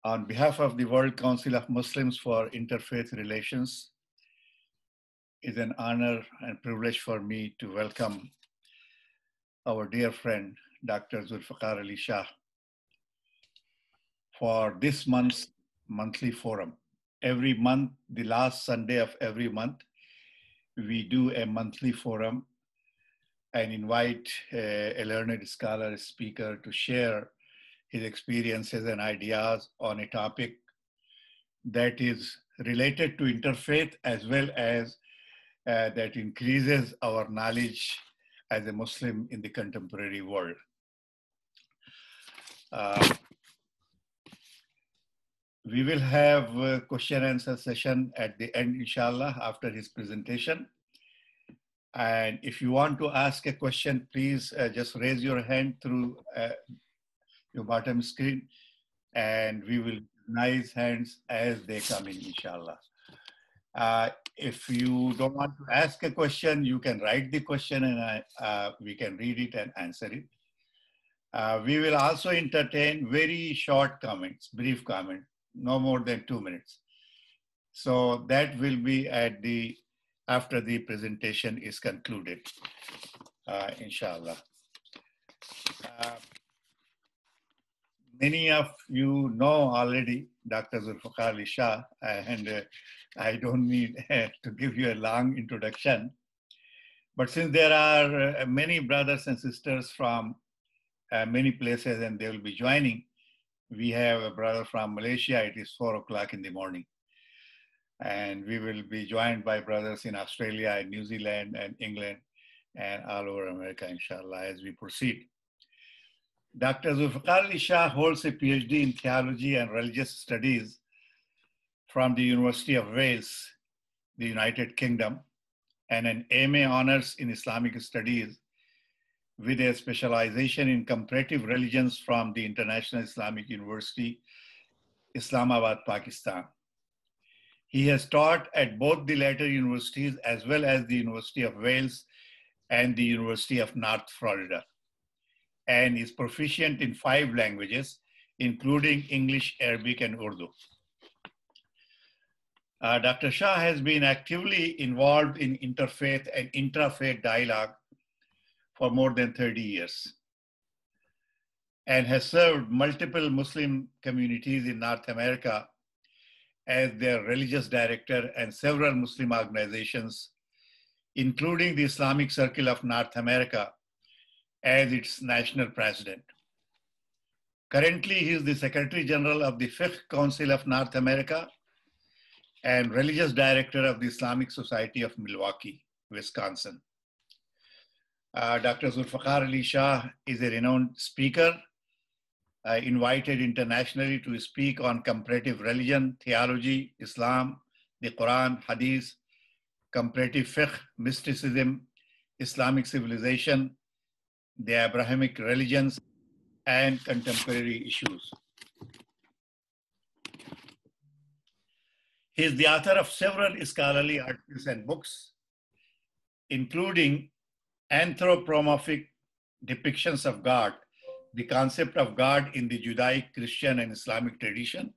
On behalf of the World Council of Muslims for Interfaith Relations, it is an honor and privilege for me to welcome our dear friend, Dr. Zulfiqar Ali Shah, for this month's monthly forum. Every month, the last Sunday of every month, we do a monthly forum and invite a learned scholar, a speaker to share his experiences and ideas on a topic that is related to interfaith as well as that increases our knowledge as a Muslim in the contemporary world. We will have a question and answer session at the end, inshallah, after his presentation. And if you want to ask a question, please just raise your hand through your bottom screen, and we will recognize hands as they come in, inshallah. If you don't want to ask a question, you can write the question and we can read it and answer it. We will also entertain very short comments, brief comments, no more than 2 minutes. So that will be at after the presentation is concluded, inshallah. Many of you know already Dr. Zulfiqar Ali Shah, and I don't need to give you a long introduction. But since there are many brothers and sisters from many places and they will be joining, we have a brother from Malaysia. It is 4 o'clock in the morning. And we will be joined by brothers in Australia and New Zealand and England and all over America, inshallah, as we proceed. Dr. Zulfiqar Ali Shah holds a PhD in theology and religious studies from the University of Wales, the United Kingdom, and an MA honors in Islamic studies with a specialization in comparative religions from the International Islamic University, Islamabad, Pakistan. He has taught at both the latter universities as well as the University of Wales and the University of North Florida, and is proficient in 5 languages, including English, Arabic, and Urdu. Dr. Shah has been actively involved in interfaith and intrafaith dialogue for more than 30 years and has served multiple Muslim communities in North America as their religious director and several Muslim organizations, including the Islamic Circle of North America, as its national president. Currently, he is the Secretary General of the Fiqh Council of North America and religious director of the Islamic Society of Milwaukee, Wisconsin. Dr. Zulfiqar Ali Shah is a renowned speaker, invited internationally to speak on comparative religion, theology, Islam, the Quran, Hadith, comparative fiqh, mysticism, Islamic civilization, the Abrahamic religions, and contemporary issues. He is the author of several scholarly articles and books, including Anthropomorphic Depictions of God, the Concept of God in the Judaic, Christian, and Islamic Tradition,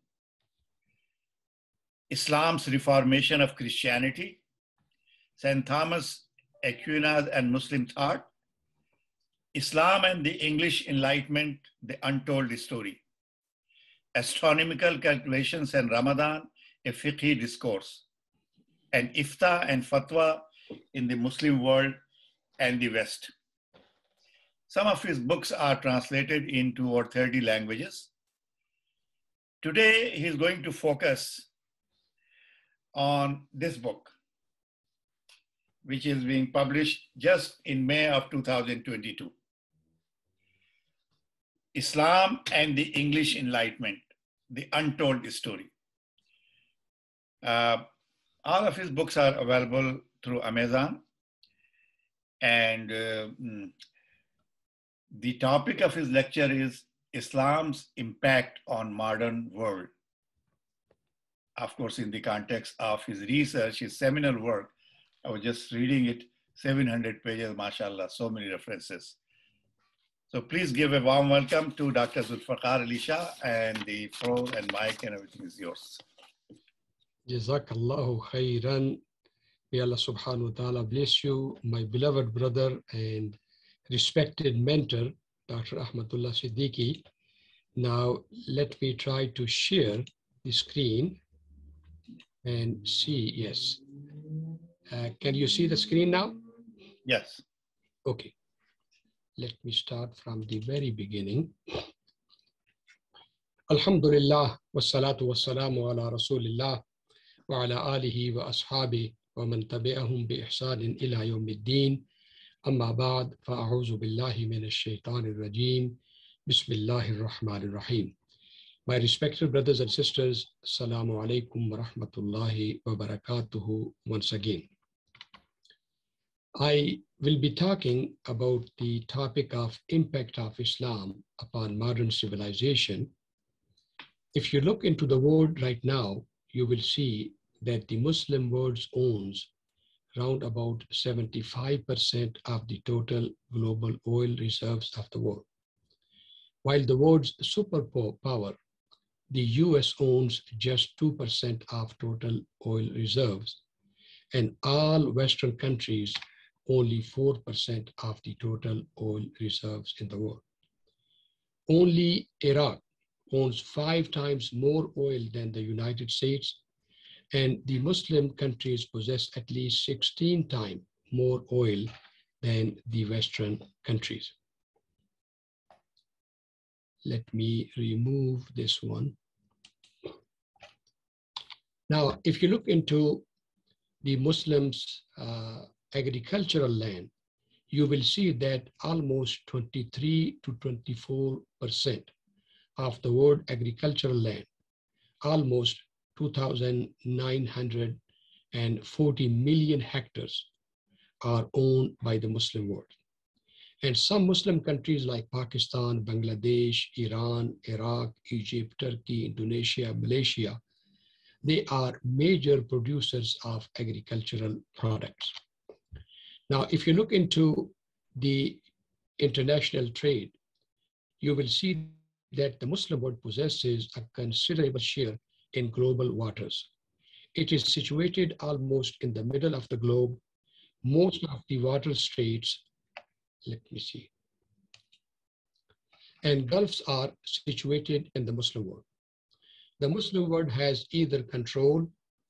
Islam's Reformation of Christianity, St. Thomas Aquinas and Muslim Thought, Islam and the English Enlightenment, The Untold Story, Astronomical Calculations and Ramadan, a Fiqhi Discourse, and Ifta and Fatwa in the Muslim World and the West. Some of his books are translated into over 30 languages. Today, he's going to focus on this book, which is being published just in May of 2022. Islam and the English Enlightenment, The Untold Story. All of his books are available through Amazon, and the topic of his lecture is Islam's impact on modern world. Of course, in the context of his research, his seminal work, I was just reading it, 700 pages, mashallah, so many references. So please give a warm welcome to Dr. Zulfiqar Ali Shah, and the floor and mic and everything is yours. Jazakallahu khairan. May Allah subhanahu wa ta'ala bless you, my beloved brother and respected mentor, Dr. Ahmadullah Siddiqi. Now, let me try to share the screen and see, yes. Can you see the screen now? Yes. Okay. Let me start from the very beginning. Alhamdulillah, wassalatu wassalamu ala rasulillah wa ala alihi wa ashabi wa man tabi'ahum bi ihsanin ila yawmiddin. Amma ba'd, fa'a'udhu billahi minash shaitanir rajim. Bismillahir rahmanir rahim. My respected brothers and sisters, assalamu alaikum wa rahmatullahi wa barakatuhu once again. I will be talking about the topic of impact of Islam upon modern civilization. If you look into the world right now, you will see that the Muslim world owns around about 75% of the total global oil reserves of the world. While the world's superpower, the US owns just 2% of total oil reserves, and all Western countries only 4% of the total oil reserves in the world. Only Iraq owns 5 times more oil than the United States, and the Muslim countries possess at least 16 times more oil than the Western countries. Let me remove this one. Now, if you look into the Muslims' agricultural land, you will see that almost 23 to 24% of the world agricultural land, almost 2,940 million hectares, are owned by the Muslim world. And some Muslim countries like Pakistan, Bangladesh, Iran, Iraq, Egypt, Turkey, Indonesia, Malaysia, they are major producers of agricultural products. Now, if you look into the international trade, you will see that the Muslim world possesses a considerable share in global waters. It is situated almost in the middle of the globe. Most of the water straits, let me see, and gulfs are situated in the Muslim world. The Muslim world has either control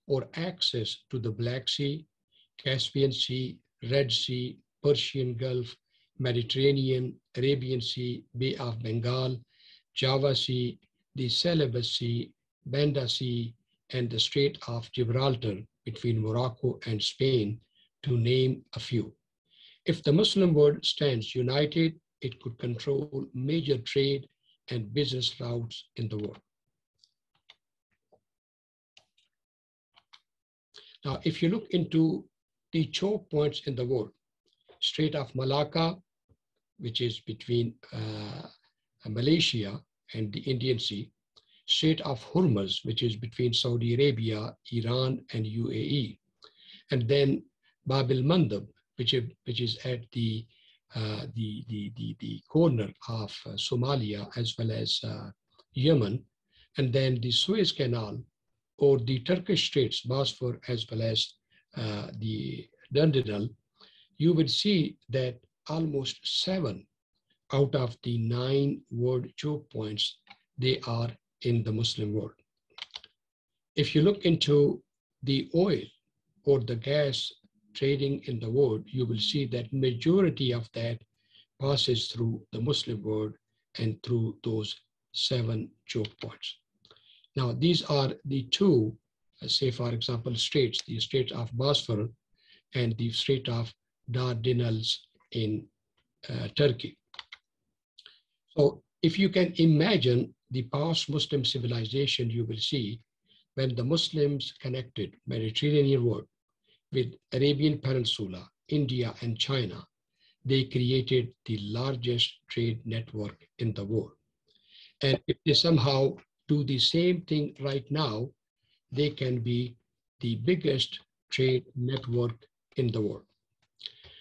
or access to the Black Sea, Caspian Sea, Red Sea, Persian Gulf, Mediterranean, Arabian Sea, Bay of Bengal, Java Sea, the Celebes Sea, Banda Sea, and the Strait of Gibraltar between Morocco and Spain, to name a few. If the Muslim world stands united, it could control major trade and business routes in the world. Now, if you look into the choke points in the world, Strait of Malacca, which is between Malaysia and the Indian Sea, Strait of Hormuz, which is between Saudi Arabia, Iran, and UAE, and then Bab el-Mandab, which is at the corner of Somalia as well as Yemen, and then the Suez Canal, or the Turkish Straits, Bosphor, as well as the Dardanelles, you will see that almost 7 out of the 9 world choke points, they are in the Muslim world. If you look into the oil or the gas trading in the world, you will see that majority of that passes through the Muslim world and through those 7 choke points. Now, these are the 2, say for example, straits, the Strait of Bosphor and the Strait of Dardanelles in Turkey. So if you can imagine the past Muslim civilization, you will see when the Muslims connected Mediterranean world with Arabian Peninsula, India, and China, they created the largest trade network in the world. And if they somehow do the same thing right now, they can be the biggest trade network in the world.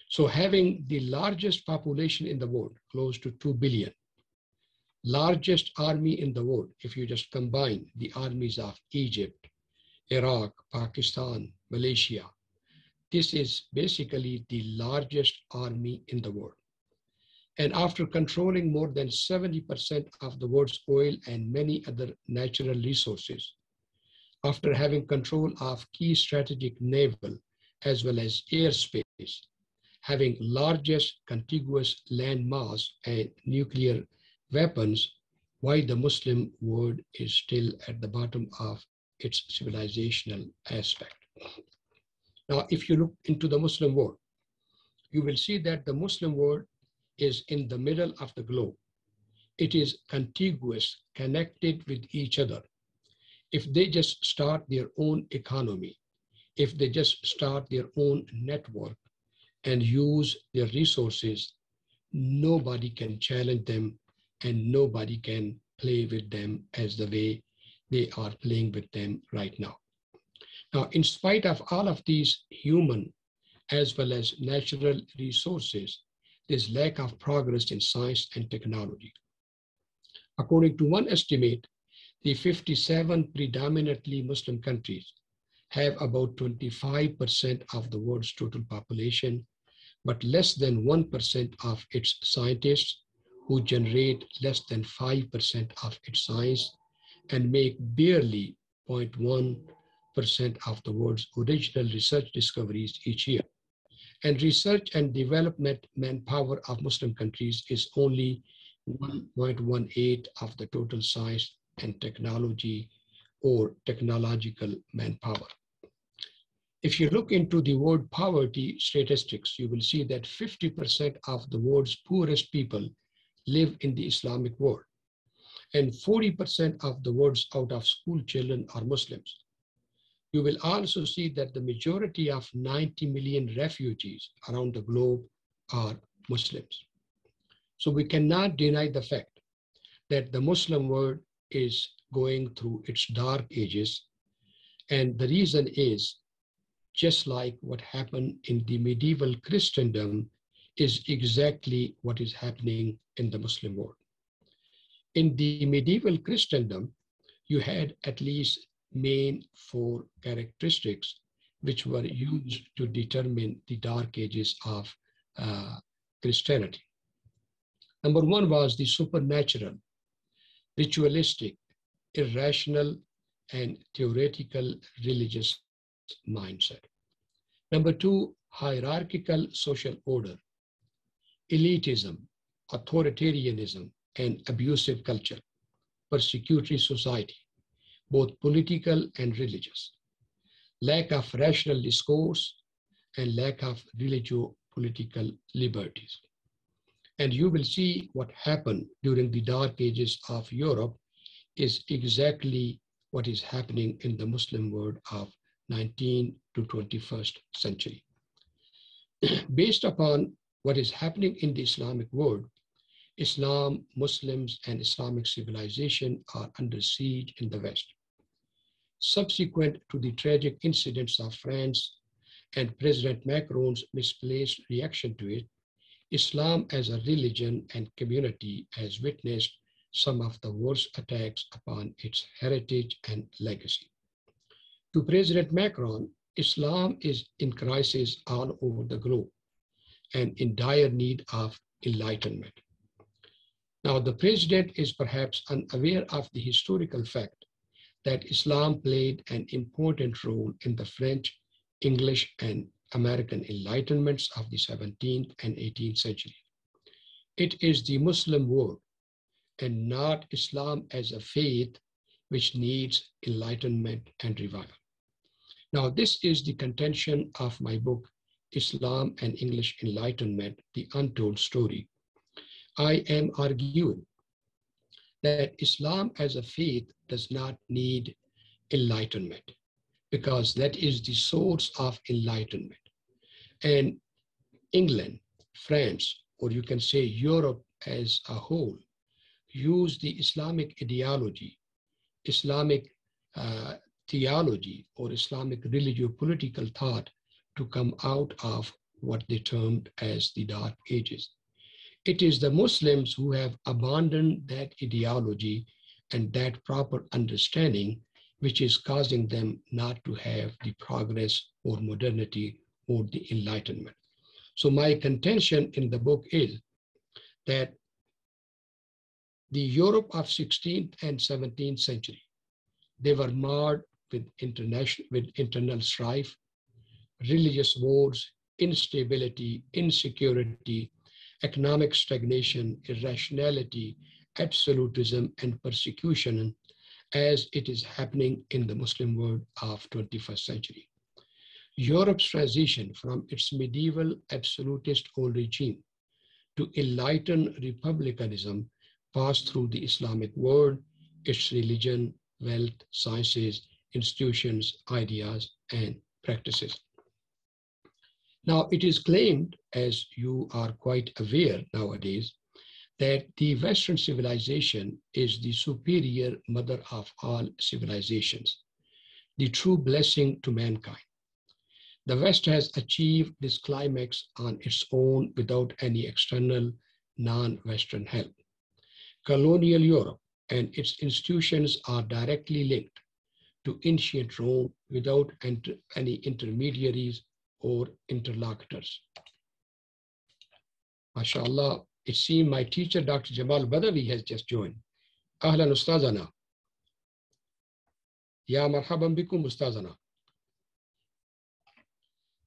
So having the largest population in the world, close to 2 billion, largest army in the world, if you just combine the armies of Egypt, Iraq, Pakistan, Malaysia, this is basically the largest army in the world. And after controlling more than 70% of the world's oil and many other natural resources, after having control of key strategic naval as well as airspace, having largest contiguous land mass and nuclear weapons, why the Muslim world is still at the bottom of its civilizational aspect. Now, if you look into the Muslim world, you will see that the Muslim world is in the middle of the globe. It is contiguous, connected with each other. If they just start their own economy, if they just start their own network and use their resources, nobody can challenge them and nobody can play with them as the way they are playing with them right now. Now, in spite of all of these human as well as natural resources, there's lack of progress in science and technology. According to one estimate, the 57 predominantly Muslim countries have about 25% of the world's total population, but less than 1% of its scientists, who generate less than 5% of its science and make barely 0.1% of the world's original research discoveries each year. And research and development manpower of Muslim countries is only 1.18 of the total science and technology or technological manpower. If you look into the world poverty statistics, you will see that 50% of the world's poorest people live in the Islamic world, and 40% of the world's out-of-school children are Muslims. You will also see that the majority of 90 million refugees around the globe are Muslims. So we cannot deny the fact that the Muslim world is going through its dark ages. And the reason is, just like what happened in the medieval Christendom, is exactly what is happening in the Muslim world. In the medieval Christendom, you had at least main 4 characteristics which were used to determine the dark ages of Christianity. Number 1 was the supernatural, ritualistic, irrational, and theoretical religious mindset. Number 2, hierarchical social order, elitism, authoritarianism, and abusive culture, persecutory society, both political and religious, lack of rational discourse, and lack of religio-political liberties. And you will see what happened during the dark ages of Europe is exactly what is happening in the Muslim world of 19th to 21st century. Based upon what is happening in the Islamic world, Islam, Muslims, and Islamic civilization are under siege in the West. Subsequent to the tragic incidents of France and President Macron's misplaced reaction to it, Islam as a religion and community has witnessed some of the worst attacks upon its heritage and legacy. To President Macron, Islam is in crisis all over the globe and in dire need of enlightenment. Now, the president is perhaps unaware of the historical fact that Islam played an important role in the French, English, and American enlightenments of the 17th and 18th century. It is the Muslim world and not Islam as a faith which needs enlightenment and revival. Now, this is the contention of my book, Islam and English Enlightenment, The Untold Story. I am arguing that Islam as a faith does not need enlightenment because that is the source of enlightenment. And England, France, or you can say Europe as a whole, use the Islamic ideology, Islamic theology, or Islamic religio-political thought to come out of what they termed as the Dark Ages. It is the Muslims who have abandoned that ideology and that proper understanding which is causing them not to have the progress or modernity or the enlightenment. So my contention in the book is that the Europe of 16th and 17th century, they were marred with internal strife, religious wars, instability, insecurity, economic stagnation, irrationality, absolutism, and persecution, as it is happening in the Muslim world of 21st century. Europe's transition from its medieval absolutist old regime to enlightened republicanism passed through the Islamic world, its religion, wealth, sciences, institutions, ideas, and practices. Now, it is claimed, as you are quite aware nowadays, that the Western civilization is the superior mother of all civilizations, the true blessing to mankind. The West has achieved this climax on its own without any external non-Western help. Colonial Europe and its institutions are directly linked to ancient Rome without any intermediaries or interlocutors. MashaAllah, it seems my teacher, Dr. Jamal Badawi, has just joined. Ahlan Ustazana. Ya marhaban bikum Ustazana.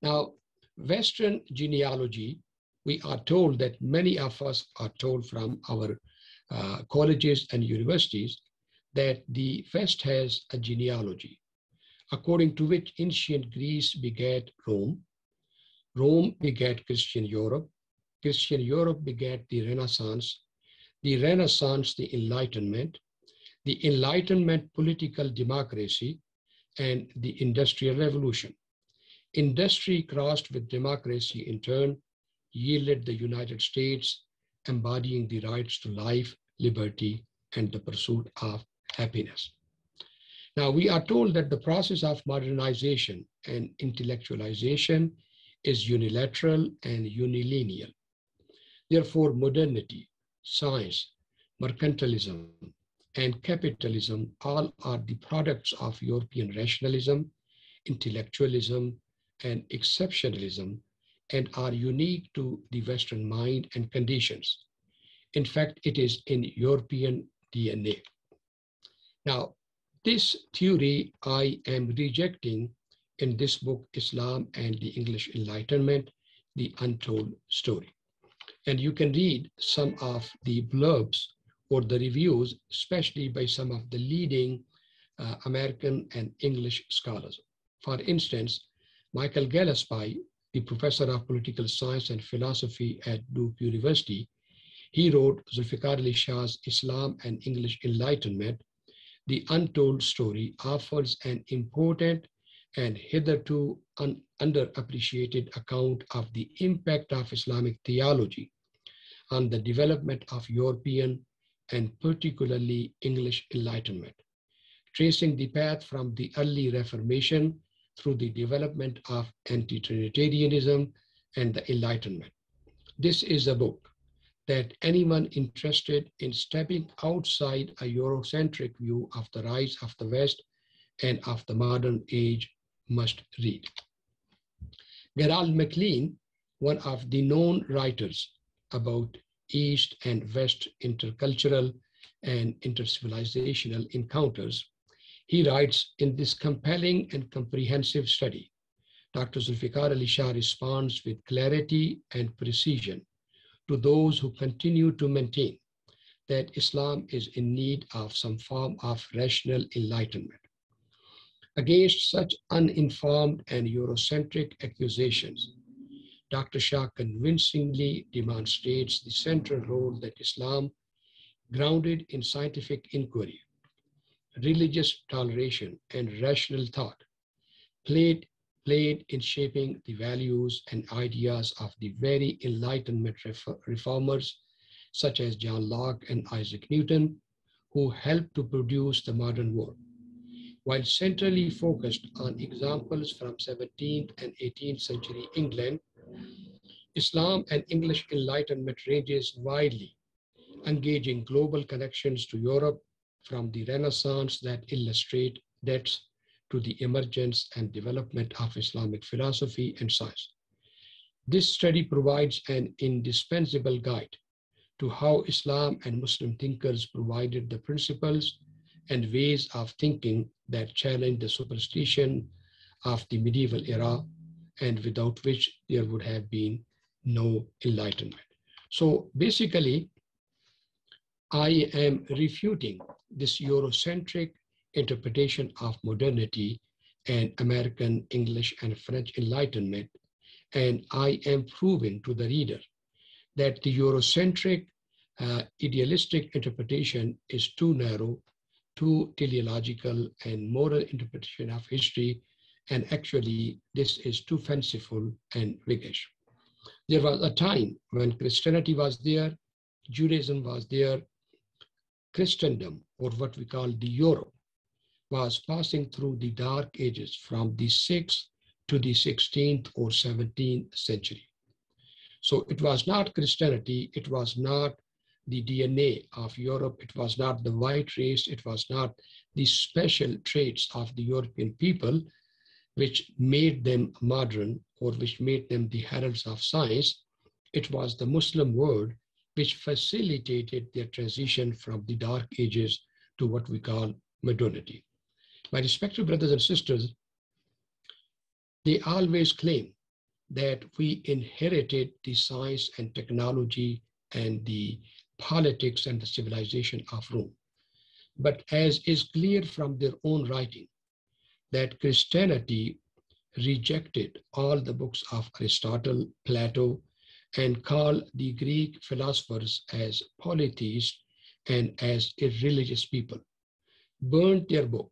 Now, Western genealogy, we are told that many of us are told from our colleges and universities that the West has a genealogy, according to which ancient Greece begat Rome, Rome begat Christian Europe begat the Renaissance, the Enlightenment, political democracy, and the Industrial Revolution. Industry crossed with democracy in turn yielded the United States, embodying the rights to life, liberty, and the pursuit of happiness. Now, we are told that the process of modernization and intellectualization is unilateral and unilinear. Therefore, modernity, science, mercantilism, and capitalism all are the products of European rationalism, intellectualism, and exceptionalism, and are unique to the Western mind and conditions. In fact, it is in European DNA. Now, this theory I am rejecting in this book, Islam and the English Enlightenment, The Untold Story. And you can read some of the blurbs or the reviews, especially by some of the leading American and English scholars. For instance, Michael Gillespie, the professor of political science and philosophy at Duke University, he wrote Zulfiqar Ali Shah's Islam and English Enlightenment, The Untold Story, offers an important and hitherto underappreciated account of the impact of Islamic theology on the development of European and particularly English Enlightenment, tracing the path from the early Reformation through the development of anti-Trinitarianism and the Enlightenment. This is a book that anyone interested in stepping outside a Eurocentric view of the rise of the West and of the modern age must read. Gerald MacLean, one of the known writers about East and West intercultural and intercivilizational encounters, he writes, in this compelling and comprehensive study, Dr. Zulfiqar Ali Shah responds with clarity and precision to those who continue to maintain that Islam is in need of some form of rational enlightenment. Against such uninformed and Eurocentric accusations, Dr. Shah convincingly demonstrates the central role that Islam, grounded in scientific inquiry, religious toleration, and rational thought, played in shaping the values and ideas of the very Enlightenment reformers, such as John Locke and Isaac Newton, who helped to produce the modern world. While centrally focused on examples from 17th and 18th century England, Islam and English Enlightenment ranges widely, engaging global connections to Europe from the Renaissance that illustrate debts to the emergence and development of Islamic philosophy and science. This study provides an indispensable guide to how Islam and Muslim thinkers provided the principles and ways of thinking that challenge the superstition of the medieval era and without which there would have been no enlightenment. So basically, I am refuting this Eurocentric interpretation of modernity and American English and French Enlightenment, and I am proving to the reader that the Eurocentric idealistic interpretation is too narrow, too teleological and moral interpretation of history, and actually this is too fanciful and wiggish. There was a time when Christianity was there, Judaism was there, Christendom, or what we call the Europe, was passing through the dark ages from the 6th to the 16th or 17th century. So it was not Christianity, it was not the DNA of Europe, it was not the white race, it was not the special traits of the European people which made them modern or which made them the heralds of science. It was the Muslim world which facilitated their transition from the dark ages to what we call modernity. My respected brothers and sisters, they always claim that we inherited the science and technology and the politics and the civilization of Rome. But as is clear from their own writing, that Christianity rejected all the books of Aristotle, Plato, and called the Greek philosophers as polytheists and as irreligious people, burned their book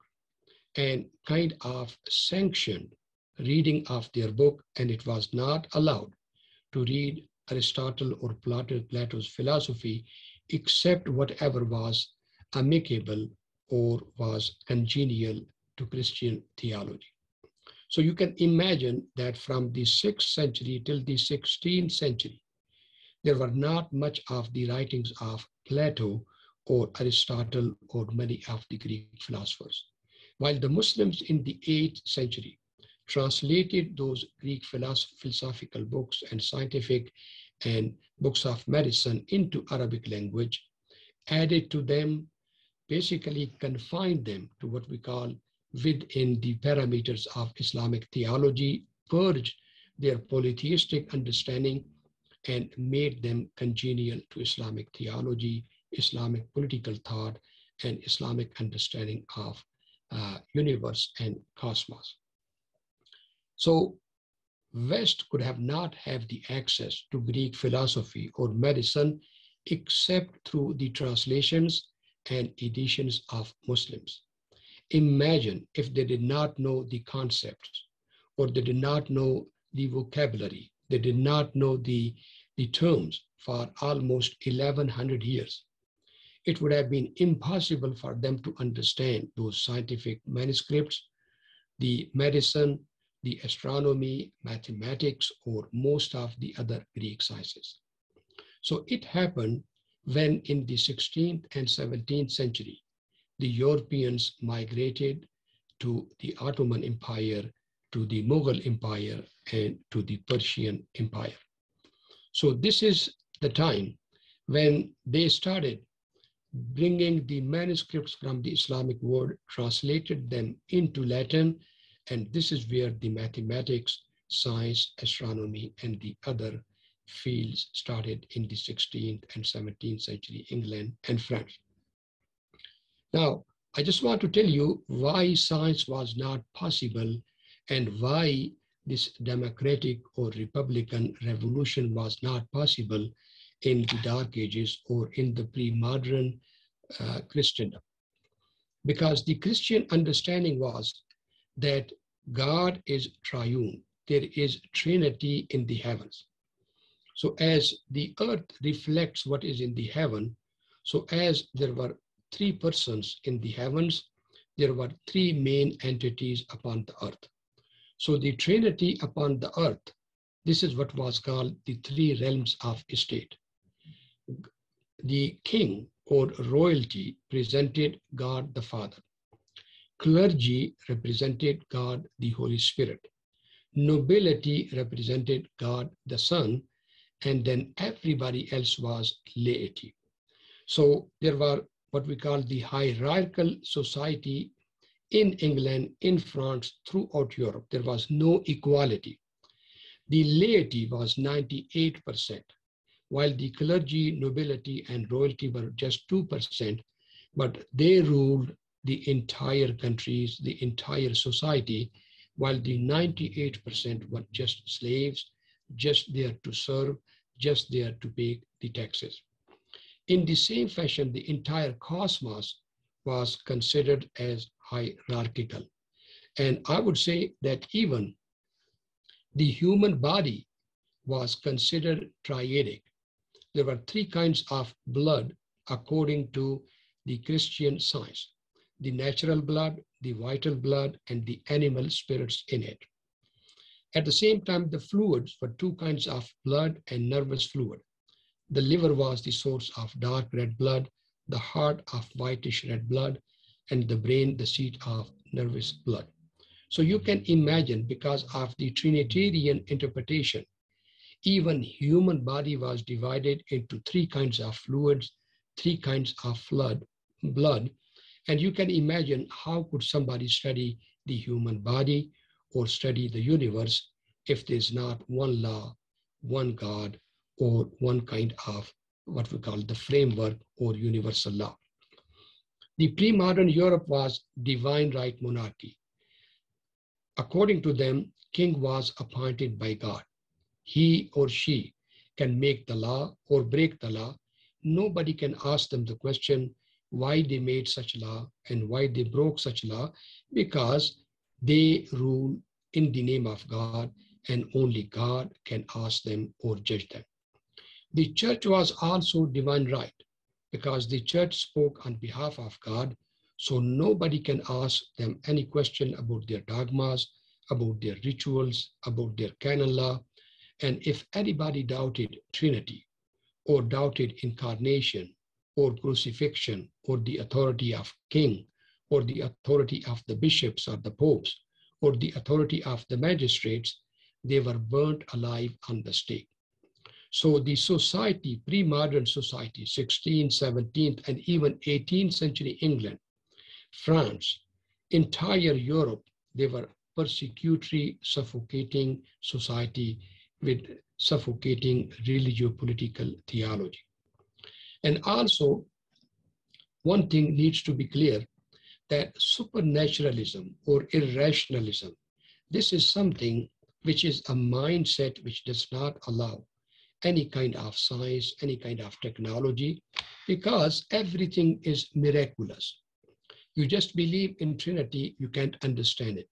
and kind of sanctioned reading of their book, and it was not allowed to read Aristotle or Plato's philosophy except whatever was amicable or was congenial to Christian theology. So you can imagine that from the 6th century till the 16th century, there were not much of the writings of Plato or Aristotle or many of the Greek philosophers. While the Muslims in the 8th century translated those Greek philosophical books and scientific and books of medicine into Arabic language, added to them, basically confined them to what we call within the parameters of Islamic theology, purged their polytheistic understanding and made them congenial to Islamic theology, Islamic political thought, and Islamic understanding of universe and cosmos. So West could have not have the access to Greek philosophy or medicine except through the translations and editions of Muslims. Imagine if they did not know the concepts, or they did not know the vocabulary, they did not know the terms for almost 1100 years. It would have been impossible for them to understand those scientific manuscripts, the medicine, the astronomy, mathematics, or most of the other Greek sciences. So it happened when in the 16th and 17th century, the Europeans migrated to the Ottoman Empire, to the Mughal Empire, and to the Persian Empire. So this is the time when they started bringing the manuscripts from the Islamic world, translated them into Latin, and this is where the mathematics, science, astronomy, and the other fields started in the 16th and 17th century England and France. Now, I just want to tell you why science was not possible and why this democratic or republican revolution was not possible in the Dark Ages or in the pre-modern Christendom. Because the Christian understanding was that God is triune. There is Trinity in the heavens. So as the earth reflects what is in the heaven, so as there were three persons in the heavens, there were three main entities upon the earth. So the Trinity upon the earth This is what was called the three realms of state. The king or royalty presented God the Father. Clergy represented God the Holy Spirit. Nobility represented God the Son, and then everybody else was laity. So there were what we call the hierarchical society in England, in France, throughout Europe. There was no equality. The laity was 98%, while the clergy, nobility, and royalty were just 2%, but they ruled the entire countries, the entire society, while the 98% were just slaves, just there to serve, just there to pay the taxes. In the same fashion, the entire cosmos was considered as hierarchical. And I would say that even the human body was considered triadic. There were three kinds of blood according to the Christian science: the natural blood, the vital blood, and the animal spirits in it. At the same time, the fluids were two kinds of blood and nervous fluid. The liver was the source of dark red blood, the heart of whitish red blood, and the brain the seat of nervous blood. So you can imagine, because of the Trinitarian interpretation, even human body was divided into three kinds of fluids, three kinds of blood. And you can imagine how could somebody study the human body or study the universe if there's not one law, one God, or one kind of what we call the framework or universal law. The pre-modern Europe was divine right monarchy. According to them, king was appointed by God. He or she can make the law or break the law. Nobody can ask them the question why they made such law and why they broke such law, because they rule in the name of God, and only God can ask them or judge them. The church was also divine right, because the church spoke on behalf of God, so nobody can ask them any question about their dogmas, about their rituals, about their canon law. And if anybody doubted Trinity, or doubted incarnation, or crucifixion, or the authority of king, or the authority of the bishops or the popes, or the authority of the magistrates, they were burnt alive on the stake. So the society, pre-modern society, 16th, 17th, and even 18th century England, France, entire Europe, they were persecutory, suffocating society with suffocating religio-political theology. And also, one thing needs to be clear, that supernaturalism or irrationalism, this is something which is a mindset which does not allow any kind of science, any kind of technology, because everything is miraculous. You just believe in Trinity, you can't understand it.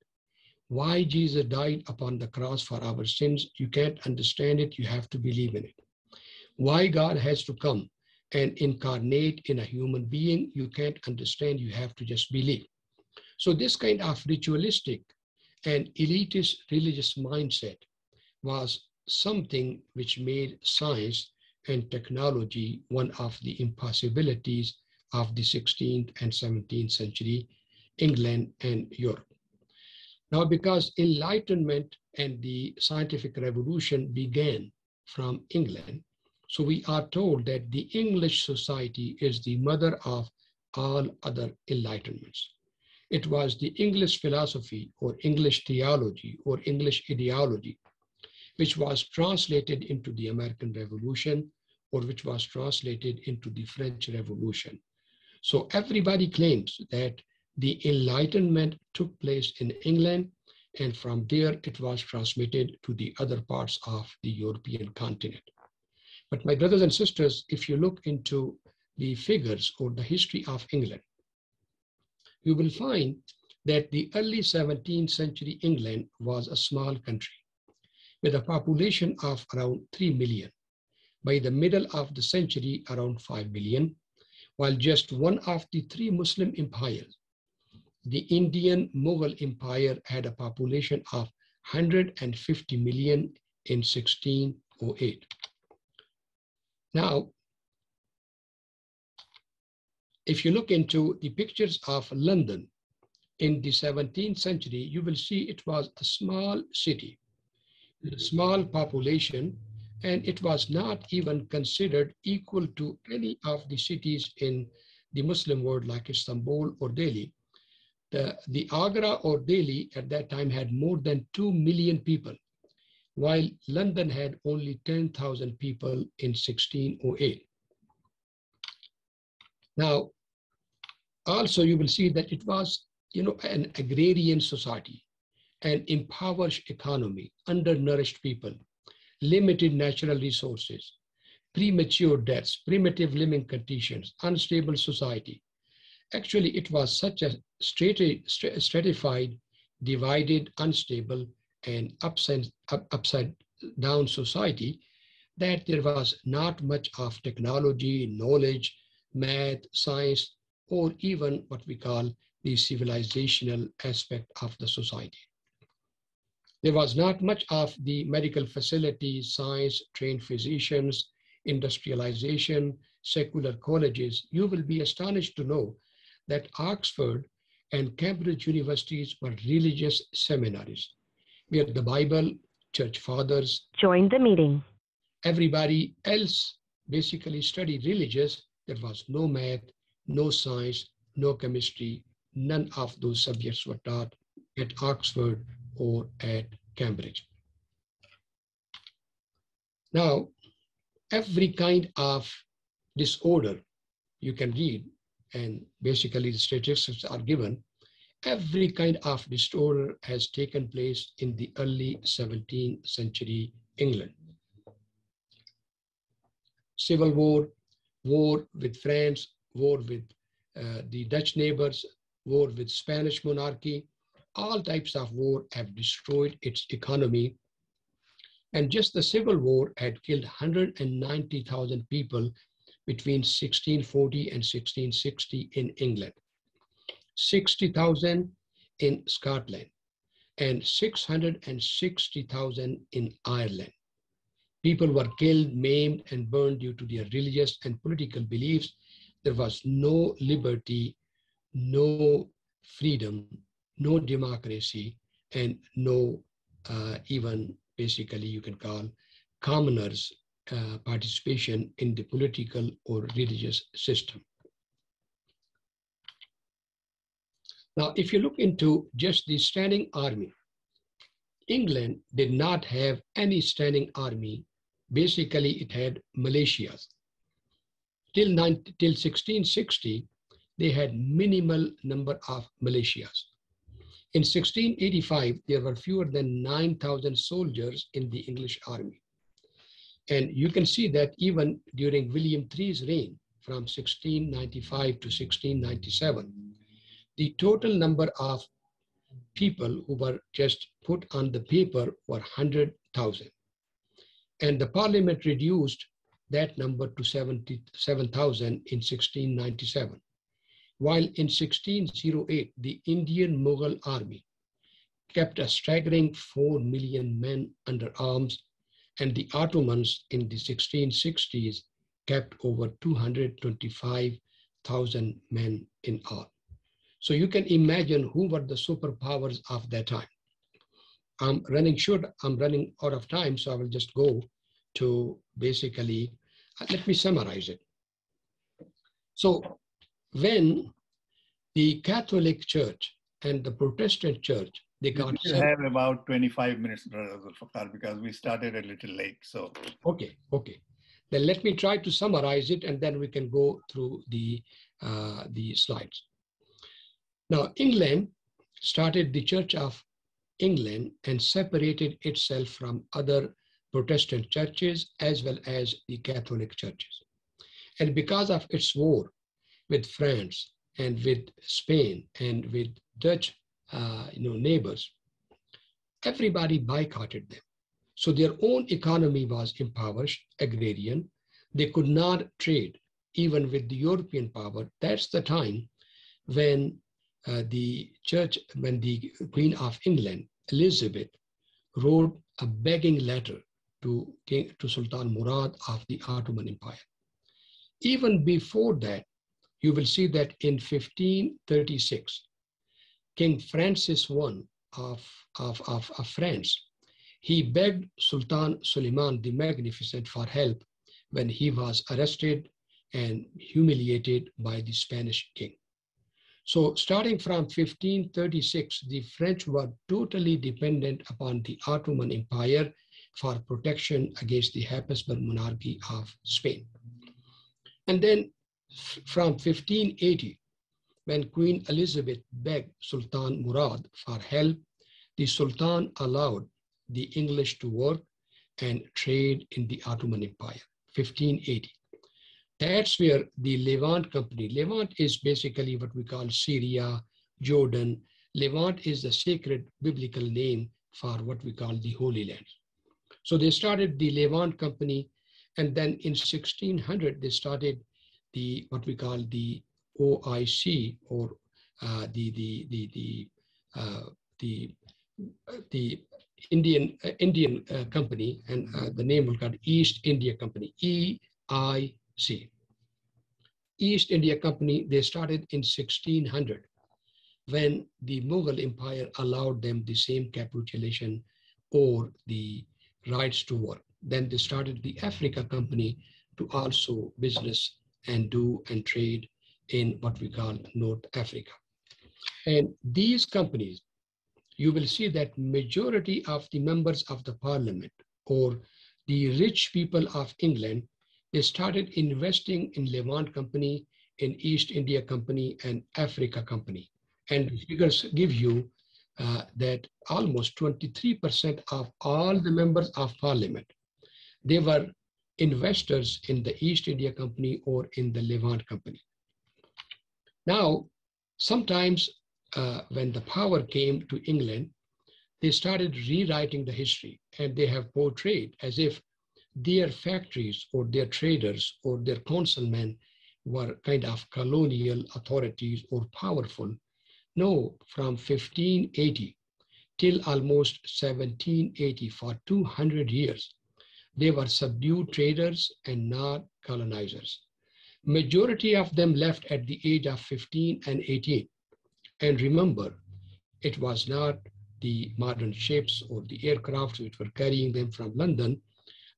Why Jesus died upon the cross for our sins, you can't understand it, you have to believe in it. Why God has to come and incarnate in a human being, you can't understand, you have to just believe. So this kind of ritualistic and elitist religious mindset was something which made science and technology one of the impossibilities of the 16th and 17th century England and Europe. Now, because Enlightenment and the scientific revolution began from England, so we are told that the English society is the mother of all other enlightenments. It was the English philosophy or English theology or English ideology which was translated into the American Revolution, or which was translated into the French Revolution. So everybody claims that the Enlightenment took place in England, and from there it was transmitted to the other parts of the European continent. But my brothers and sisters, if you look into the figures or the history of England, you will find that the early 17th century England was a small country with a population of around 3 million. By the middle of the century, around 5 million, while just one of the three Muslim empires, the Indian Mughal Empire, had a population of 150 million in 1608. Now, if you look into the pictures of London in the 17th century, you will see it was a small city, a small population, and it was not even considered equal to any of the cities in the Muslim world like Istanbul or Delhi. The Agra or Delhi at that time had more than 2 million people, while London had only 10,000 people in 1608. Now, also you will see that it was, an agrarian society, an impoverished economy, undernourished people, limited natural resources, premature deaths, primitive living conditions, unstable society. Actually, it was such a stratified, divided, unstable, and upside down society that there was not much of technology, knowledge, math, science, or even what we call the civilizational aspect of the society. There was not much of the medical facilities, science, trained physicians, industrialization, secular colleges. You will be astonished to know that Oxford and Cambridge universities were religious seminaries where the Bible, church fathers, joined the meeting. Everybody else basically studied religious. There was no math, no science, no chemistry. None of those subjects were taught at Oxford or at Cambridge. Now, every kind of disorder you can read, and basically the statistics are given, every kind of disorder has taken place in the early 17th century England. Civil war, war with France, war with the Dutch neighbors, war with Spanish monarchy, all types of war have destroyed its economy. And just the Civil War had killed 190,000 people between 1640 and 1660 in England, 60,000 in Scotland, and 660,000 in Ireland. People were killed, maimed, and burned due to their religious and political beliefs. There was no liberty, no freedom, no democracy, and no even basically you can call commoners' participation in the political or religious system. Now, if you look into just the standing army, England did not have any standing army. Basically, it had militias. Till 1660, they had minimal number of militias. In 1685, there were fewer than 9,000 soldiers in the English army. And you can see that even during William III's reign, from 1695 to 1697, the total number of people who were just put on the paper were 100,000. And the parliament reduced that number to 77,000 in 1697. While in 1608, the Indian Mughal army kept a staggering 4 million men under arms, and the Ottomans in the 1660s kept over 225,000 men in all. So you can imagine who were the superpowers of that time. I'm running out of time, so I will just go to basically, let me summarize it. So when the Catholic Church and the Protestant Church, they got... We have about 25 minutes, Brother Zulfiqar, because we started a little late, so... Okay. Then let me try to summarize it, and then we can go through the slides. Now, England started the Church of England and separated itself from other Protestant churches as well as the Catholic churches. And because of its war with France and with Spain and with Dutch neighbors, everybody boycotted them. So their own economy was impoverished, agrarian. They could not trade even with the European power. That's the time when the Queen of England, Elizabeth, wrote a begging letter to Sultan Murad of the Ottoman Empire. Even before that, you will see that in 1536, King Francis I of France, he begged Sultan Suleiman the Magnificent for help when he was arrested and humiliated by the Spanish king. So starting from 1536, the French were totally dependent upon the Ottoman Empire for protection against the Habsburg monarchy of Spain. And then from 1580, when Queen Elizabeth begged Sultan Murad for help, the Sultan allowed the English to work and trade in the Ottoman Empire, 1580. That's where the Levant Company, Levant is basically what we call Syria, Jordan. Levant is the sacred biblical name for what we call the Holy Land. So they started the Levant Company, and then in 1600, they started what we call the OIC, or the Indian company, and the name was called East India Company, EIC. East India Company, they started in 1600 when the Mughal Empire allowed them the same capitulation or the rights to work. Then they started the Africa Company to also business and do and trade in what we call North Africa. And these companies, you will see that majority of the members of the parliament or the rich people of England, they started investing in Levant Company, in East India Company, and Africa Company. And the figures give you that almost 23% of all the members of parliament, they were investors in the East India Company or in the Levant Company. Now, sometimes when the power came to England, they started rewriting the history, and they have portrayed as if their factories or their traders or their councilmen were kind of colonial authorities or powerful. No, from 1580 till almost 1780, for 200 years, they were subdued traders and not colonizers. Majority of them left at the age of 15 and 18. And remember, it was not the modern ships or the aircrafts which were carrying them from London.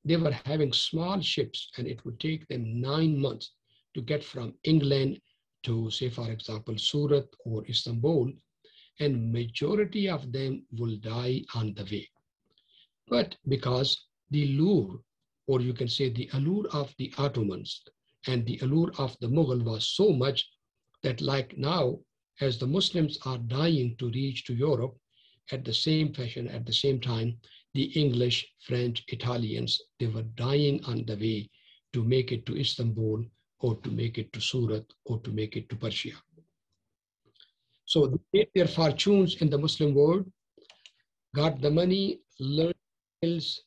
They were having small ships, and it would take them 9 months to get from England to, say, for example, Surat or Istanbul, and majority of them will die on the way. But because the lure, or you can say the allure of the Ottomans and the allure of the Mughal was so much that, like now, as the Muslims are dying to reach to Europe, at the same fashion, at the same time, the English, French, Italians, they were dying on the way to make it to Istanbul or to make it to Surat or to make it to Persia. So they made their fortunes in the Muslim world, got the money, learned skills,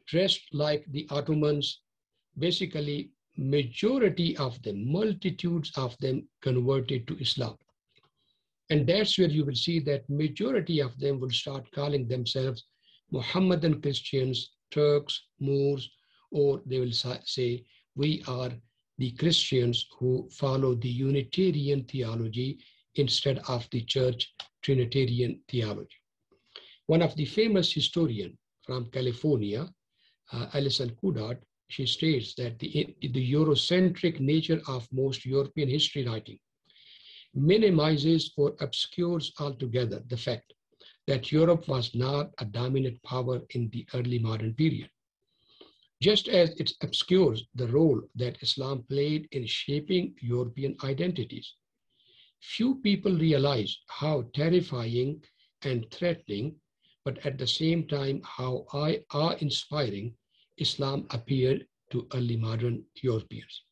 dressed like the Ottomans. Basically, majority of them, multitudes of them converted to Islam. And that's where you will see that majority of them will start calling themselves Mohammedan Christians, Turks, Moors, or they will say, we are the Christians who follow the Unitarian theology instead of the church Trinitarian theology. One of the famous historians from California, Alison Coudard, she states that the Eurocentric nature of most European history writing minimizes or obscures altogether the fact that Europe was not a dominant power in the early modern period. Just as it obscures the role that Islam played in shaping European identities. Few people realize how terrifying and threatening, but at the same time, how awe-inspiring Islam appeared to early modern Europeans.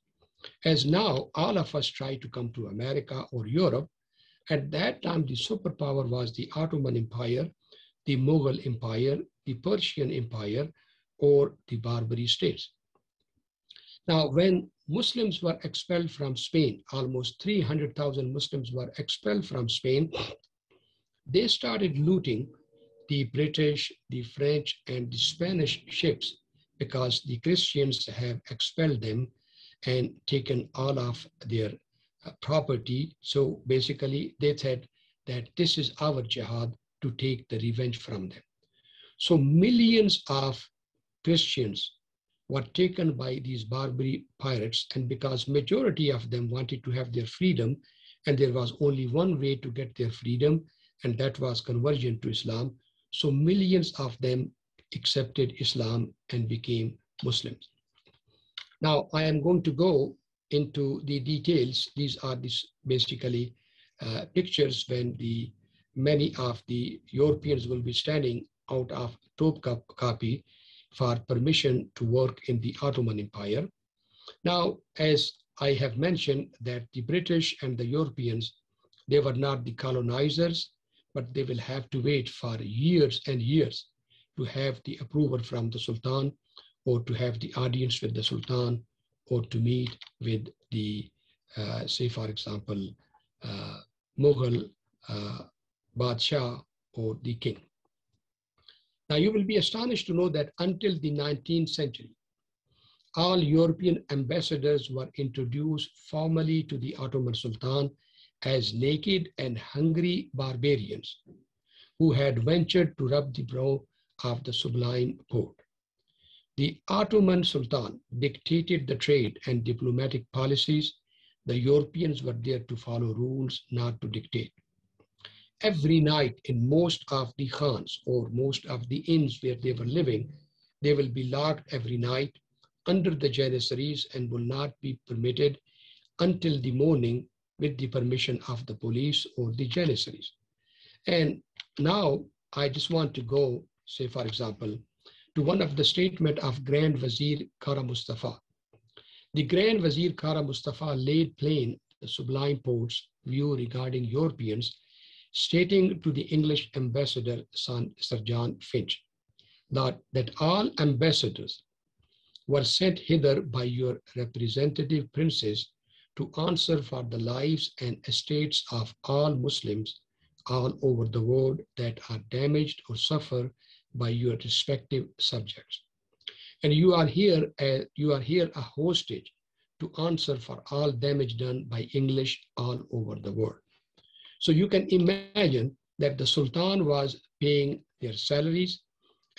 As now, all of us try to come to America or Europe. At that time, the superpower was the Ottoman Empire, the Mughal Empire, the Persian Empire, or the Barbary states. Now, when Muslims were expelled from Spain, almost 300,000 Muslims were expelled from Spain, they started looting the British, the French, and the Spanish ships because the Christians have expelled them and taken all of their property. So basically, they said that this is our jihad to take the revenge from them. So millions of Christians were taken by these Barbary pirates, and because majority of them wanted to have their freedom, and there was only one way to get their freedom, and that was conversion to Islam. So millions of them accepted Islam and became Muslims. Now I am going to go into the details. These are basically pictures when many of the Europeans will be standing out of Topkapi for permission to work in the Ottoman Empire. Now, as I have mentioned, that the British and the Europeans, they were not the colonizers, but they will have to wait for years and years to have the approval from the Sultan, or to have the audience with the Sultan, or to meet with the, say for example, Mughal Badshah or the king. Now you will be astonished to know that until the 19th century, all European ambassadors were introduced formally to the Ottoman Sultan as naked and hungry barbarians who had ventured to rob the brow of the Sublime Porte. The Ottoman Sultan dictated the trade and diplomatic policies. The Europeans were there to follow rules, not to dictate. Every night in most of the khans or most of the inns where they were living, they will be locked every night under the janissaries and will not be permitted until the morning with the permission of the police or the janissaries. And now I just want to go, say for example, to one of the statement of Grand Vizier Kara Mustafa. The Grand Vizier Kara Mustafa laid plain the Sublime Porte's view regarding Europeans, stating to the English ambassador Sir John Finch that all ambassadors were sent hither by your representative princes to answer for the lives and estates of all Muslims all over the world that are damaged or suffer by your respective subjects. And you are here a hostage to answer for all damage done by English all over the world. So you can imagine that the Sultan was paying their salaries,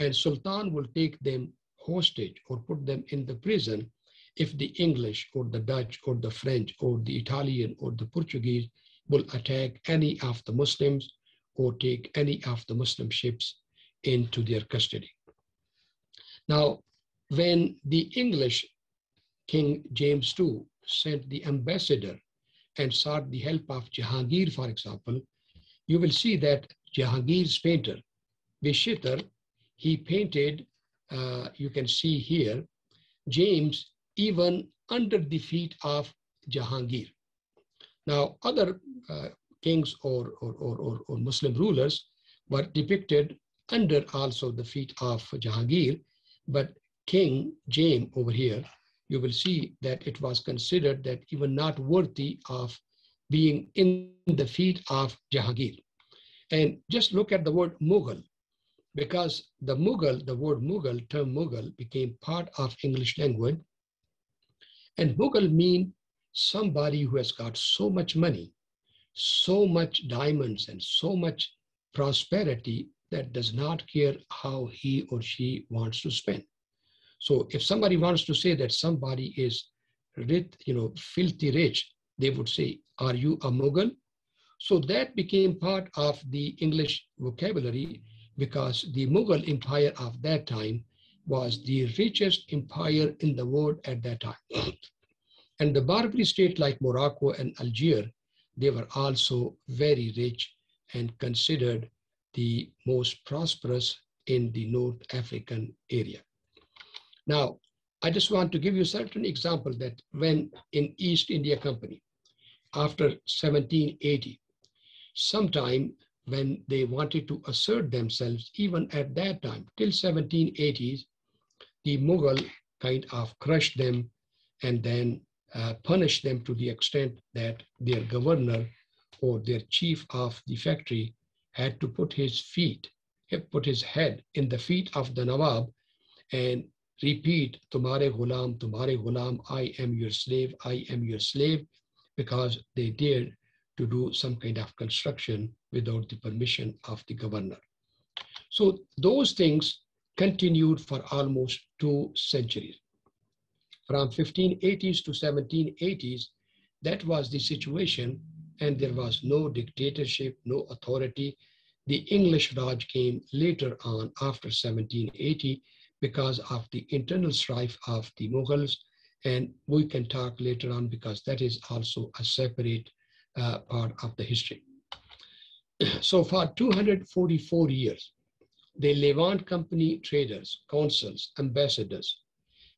and Sultan will take them hostage or put them in the prison if the English or the Dutch or the French or the Italian or the Portuguese will attack any of the Muslims or take any of the Muslim ships into their custody. Now, when the English King James II sent the ambassador and sought the help of Jahangir, for example, you will see that Jahangir's painter, Bishitar, he painted, you can see here, James even under the feet of Jahangir. Now, other kings or Muslim rulers were depicted under also the feet of Jahangir, but King James over here, you will see that it was considered that even not worthy of being in the feet of Jahangir. And just look at the word Mughal, because the Mughal, the word Mughal, term Mughal became part of English language. And Mughal means somebody who has got so much money, so much diamonds, and so much prosperity that does not care how he or she wants to spend. So if somebody wants to say that somebody is rich, filthy rich, they would say, are you a Mughal? So that became part of the English vocabulary, because the Mughal Empire of that time was the richest empire in the world at that time. And the Barbary state like Morocco and Algeria, they were also very rich and considered the most prosperous in the North African area. Now, I just want to give you a certain example that when in East India Company, after 1780, sometime when they wanted to assert themselves, even at that time, till 1780s, the Mughal kind of crushed them and then punished them to the extent that their governor or their chief of the factory had to put his head in the feet of the Nawab, and repeat, Tumhare ghulam, I am your slave, I am your slave, because they dared to do some kind of construction without the permission of the governor. So those things continued for almost 2 centuries. From 1580s to 1780s, that was the situation, and there was no dictatorship, no authority. The English Raj came later on after 1780 because of the internal strife of the Mughals, and we can talk later on because that is also a separate part of the history. So for 244 years, the Levant Company traders, consuls, ambassadors,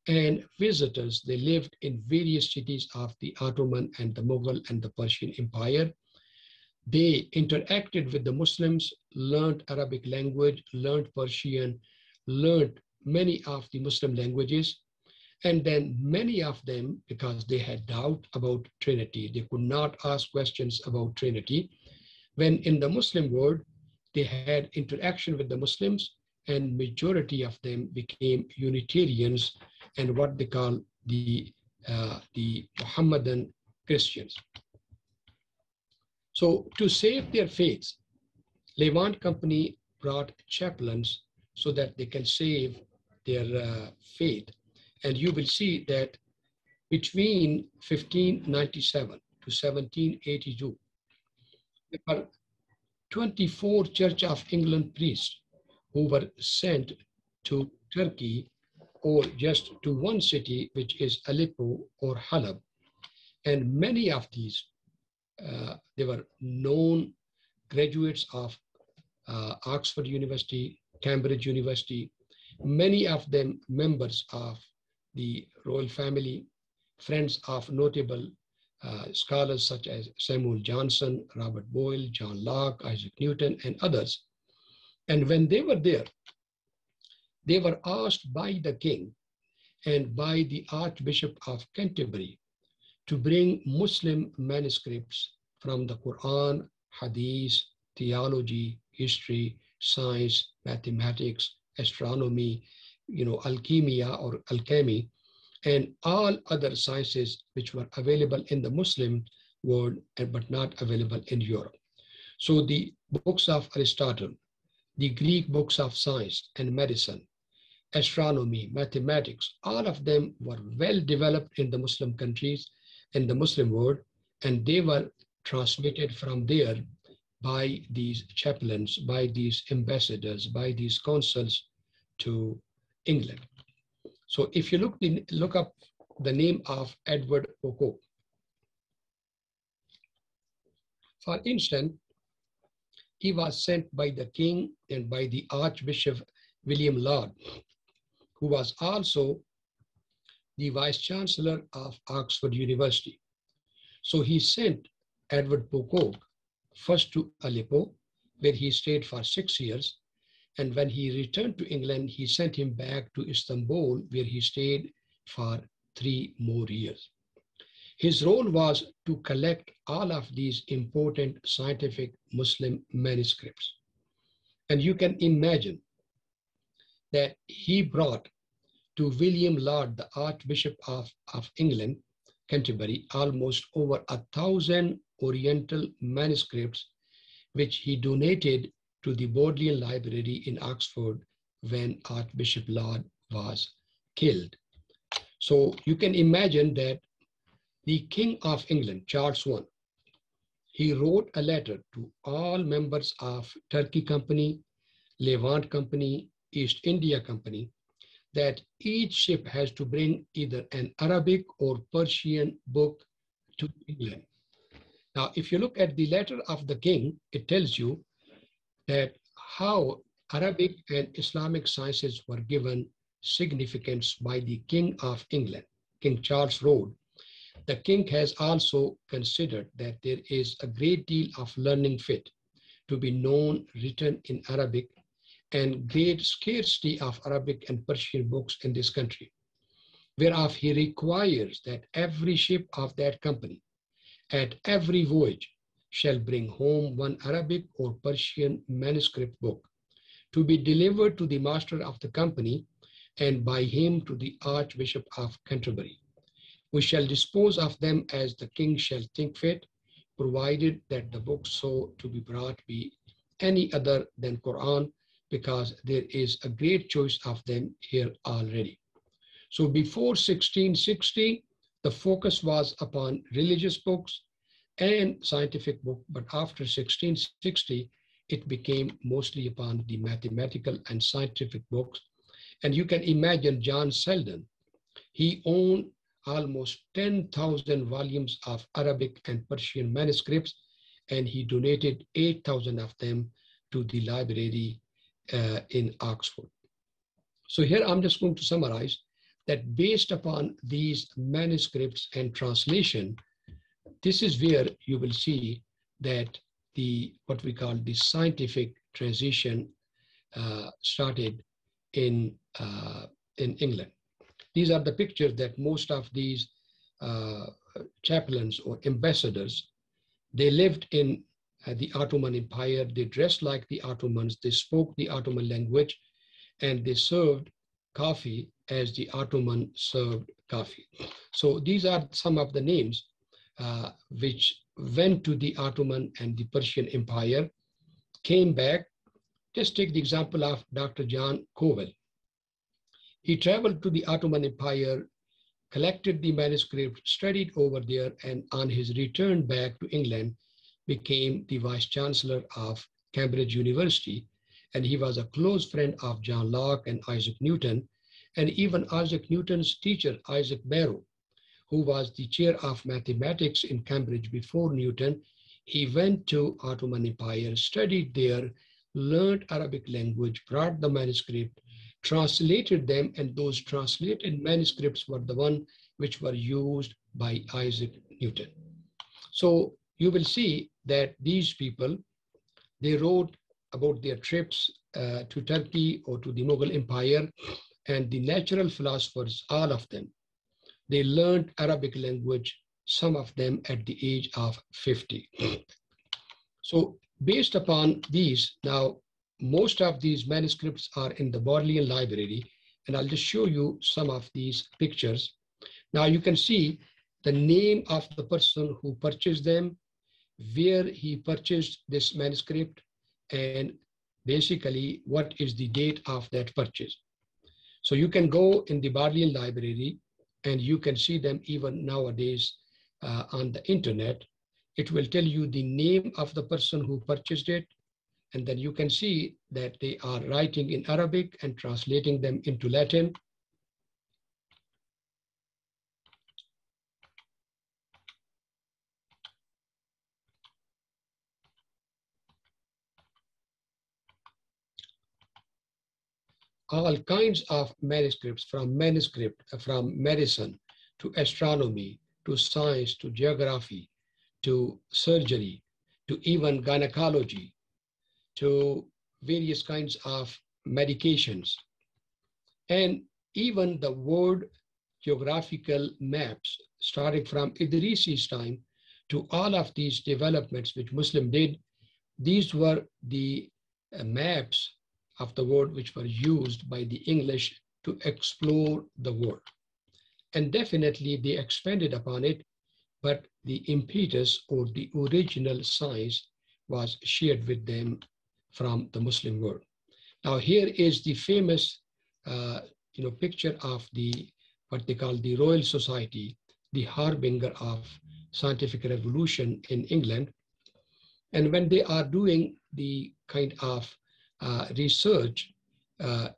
and visitors, they lived in various cities of the Ottoman and the Mughal and the Persian Empire. They interacted with the Muslims, learned Arabic language, learned Persian, learned many of the Muslim languages. And then many of them, because they had doubt about Trinity, they could not ask questions about Trinity. When in the Muslim world, they had interaction with the Muslims, and majority of them became Unitarians and what they call the Muhammadan Christians. So to save their faiths, Levant Company brought chaplains so that they can save their faith. And you will see that between 1597 to 1782, there were 24 Church of England priests who were sent to Turkey, or just to one city, which is Aleppo or Halab. And many of these, they were known graduates of Oxford University, Cambridge University, many of them members of the royal family, friends of notable scholars such as Samuel Johnson, Robert Boyle, John Locke, Isaac Newton, and others. And when they were there, they were asked by the king and by the Archbishop of Canterbury to bring Muslim manuscripts from the Quran, Hadith, theology, history, science, mathematics, astronomy, alchemia or alchemy, and all other sciences which were available in the Muslim world but not available in Europe. So the books of Aristotle, the Greek books of science and medicine, astronomy, mathematics, all of them were well developed in the Muslim countries, in the Muslim world, and they were transmitted from there by these chaplains, by these ambassadors, by these consuls to England. So if you look up the name of Edward Pocock, for instance, he was sent by the king and by the Archbishop William Laud, who was also the Vice Chancellor of Oxford University. So he sent Edward Pocock first to Aleppo, where he stayed for 6 years. And when he returned to England, he sent him back to Istanbul, where he stayed for 3 more years. His role was to collect all of these important scientific Muslim manuscripts. And you can imagine that he brought to William Laud, the Archbishop of England, Canterbury, almost over 1,000 Oriental manuscripts, which he donated to the Bodleian Library in Oxford when Archbishop Laud was killed. So you can imagine that the King of England, Charles I, he wrote a letter to all members of Turkey Company, Levant Company, East India Company, that each ship has to bring either an Arabic or Persian book to England. Now, if you look at the letter of the king, it tells you that how Arabic and Islamic sciences were given significance by the King of England. King Charles wrote, the king has also considered that there is a great deal of learning fit to be known written in Arabic, and great scarcity of Arabic and Persian books in this country, whereof he requires that every ship of that company at every voyage shall bring home one Arabic or Persian manuscript book to be delivered to the master of the company, and by him to the Archbishop of Canterbury. We shall dispose of them as the king shall think fit, provided that the books so to be brought be any other than Quran, because there is a great choice of them here already. So before 1660, the focus was upon religious books and scientific books, but after 1660, it became mostly upon the mathematical and scientific books. And you can imagine John Selden, he owned almost 10,000 volumes of Arabic and Persian manuscripts, and he donated 8,000 of them to the library in Oxford. So here I'm just going to summarize that based upon these manuscripts and translation, this is where you will see that what we call the scientific transition started in England. These are the pictures that most of these chaplains or ambassadors, they lived in the Ottoman Empire. They dressed like the Ottomans. They spoke the Ottoman language, and they served coffee as the Ottoman served coffee. So these are some of the names which went to the Ottoman and the Persian Empire, came back. Just take the example of Dr. John Cowell. He traveled to the Ottoman Empire, collected the manuscript, studied over there, and on his return back to England, became the Vice Chancellor of Cambridge University. And he was a close friend of John Locke and Isaac Newton, and even Isaac Newton's teacher, Isaac Barrow, who was the chair of mathematics in Cambridge before Newton. He went to Ottoman Empire, studied there, learned Arabic language, brought the manuscript, translated them, and those translated manuscripts were the one which were used by Isaac Newton. So you will see that these people, they wrote about their trips to Turkey or to the Mughal Empire, and the natural philosophers, all of them, they learned Arabic language, some of them at the age of 50. So based upon these, now most of these manuscripts are in the Bodleian Library, and I'll just show you some of these pictures. Now you can see the name of the person who purchased them, where he purchased this manuscript, and basically what is the date of that purchase. So you can go in the Bodleian Library and you can see them even nowadays on the internet. It will tell you the name of the person who purchased it, and then you can see that they are writing in Arabic and translating them into Latin. All kinds of manuscripts, from medicine to astronomy, to science, to geography, to surgery, to even gynecology, to various kinds of medications, and even the word geographical maps, starting from Idrisi's time to all of these developments which Muslim did. These were the maps of the world which were used by the English to explore the world. And definitely they expanded upon it, but the impetus or the original science was shared with them from the Muslim world. Now here is the famous picture of what they call the Royal Society, the harbinger of scientific revolution in England. And when they are doing the kind of research,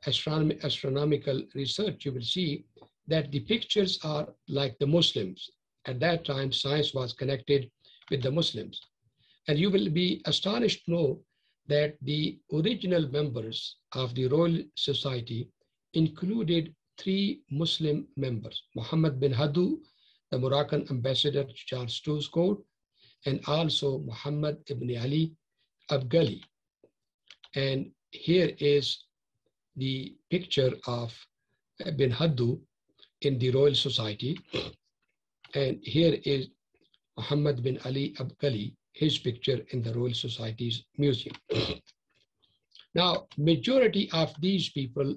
astronomical research, you will see that the pictures are like the Muslims. At that time, science was connected with the Muslims. And you will be astonished to know that the original members of the Royal Society included 3 Muslim members: Muhammad bin Hadu, the Moroccan ambassador to Charles II's court, and also Muhammad ibn Ali Abgali. And here is the picture of bin Hadu in the Royal Society. And here is Muhammad bin Ali Abgali, his picture in the Royal Society's museum. Now, majority of these people,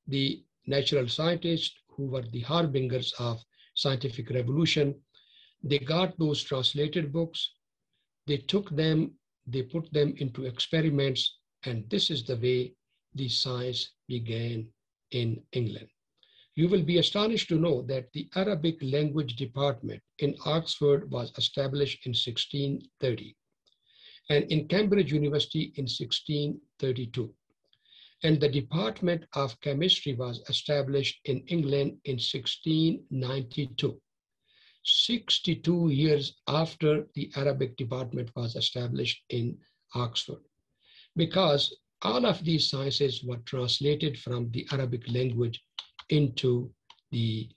the natural scientists who were the harbingers of scientific revolution. They got those translated books, they took them, they put them into experiments, and this is the way the science began in England. You will be astonished to know that the Arabic language department in Oxford was established in 1630 and in Cambridge University in 1632. And the Department of Chemistry was established in England in 1692, 62 years after the Arabic department was established in Oxford, because all of these sciences were translated from the Arabic language into the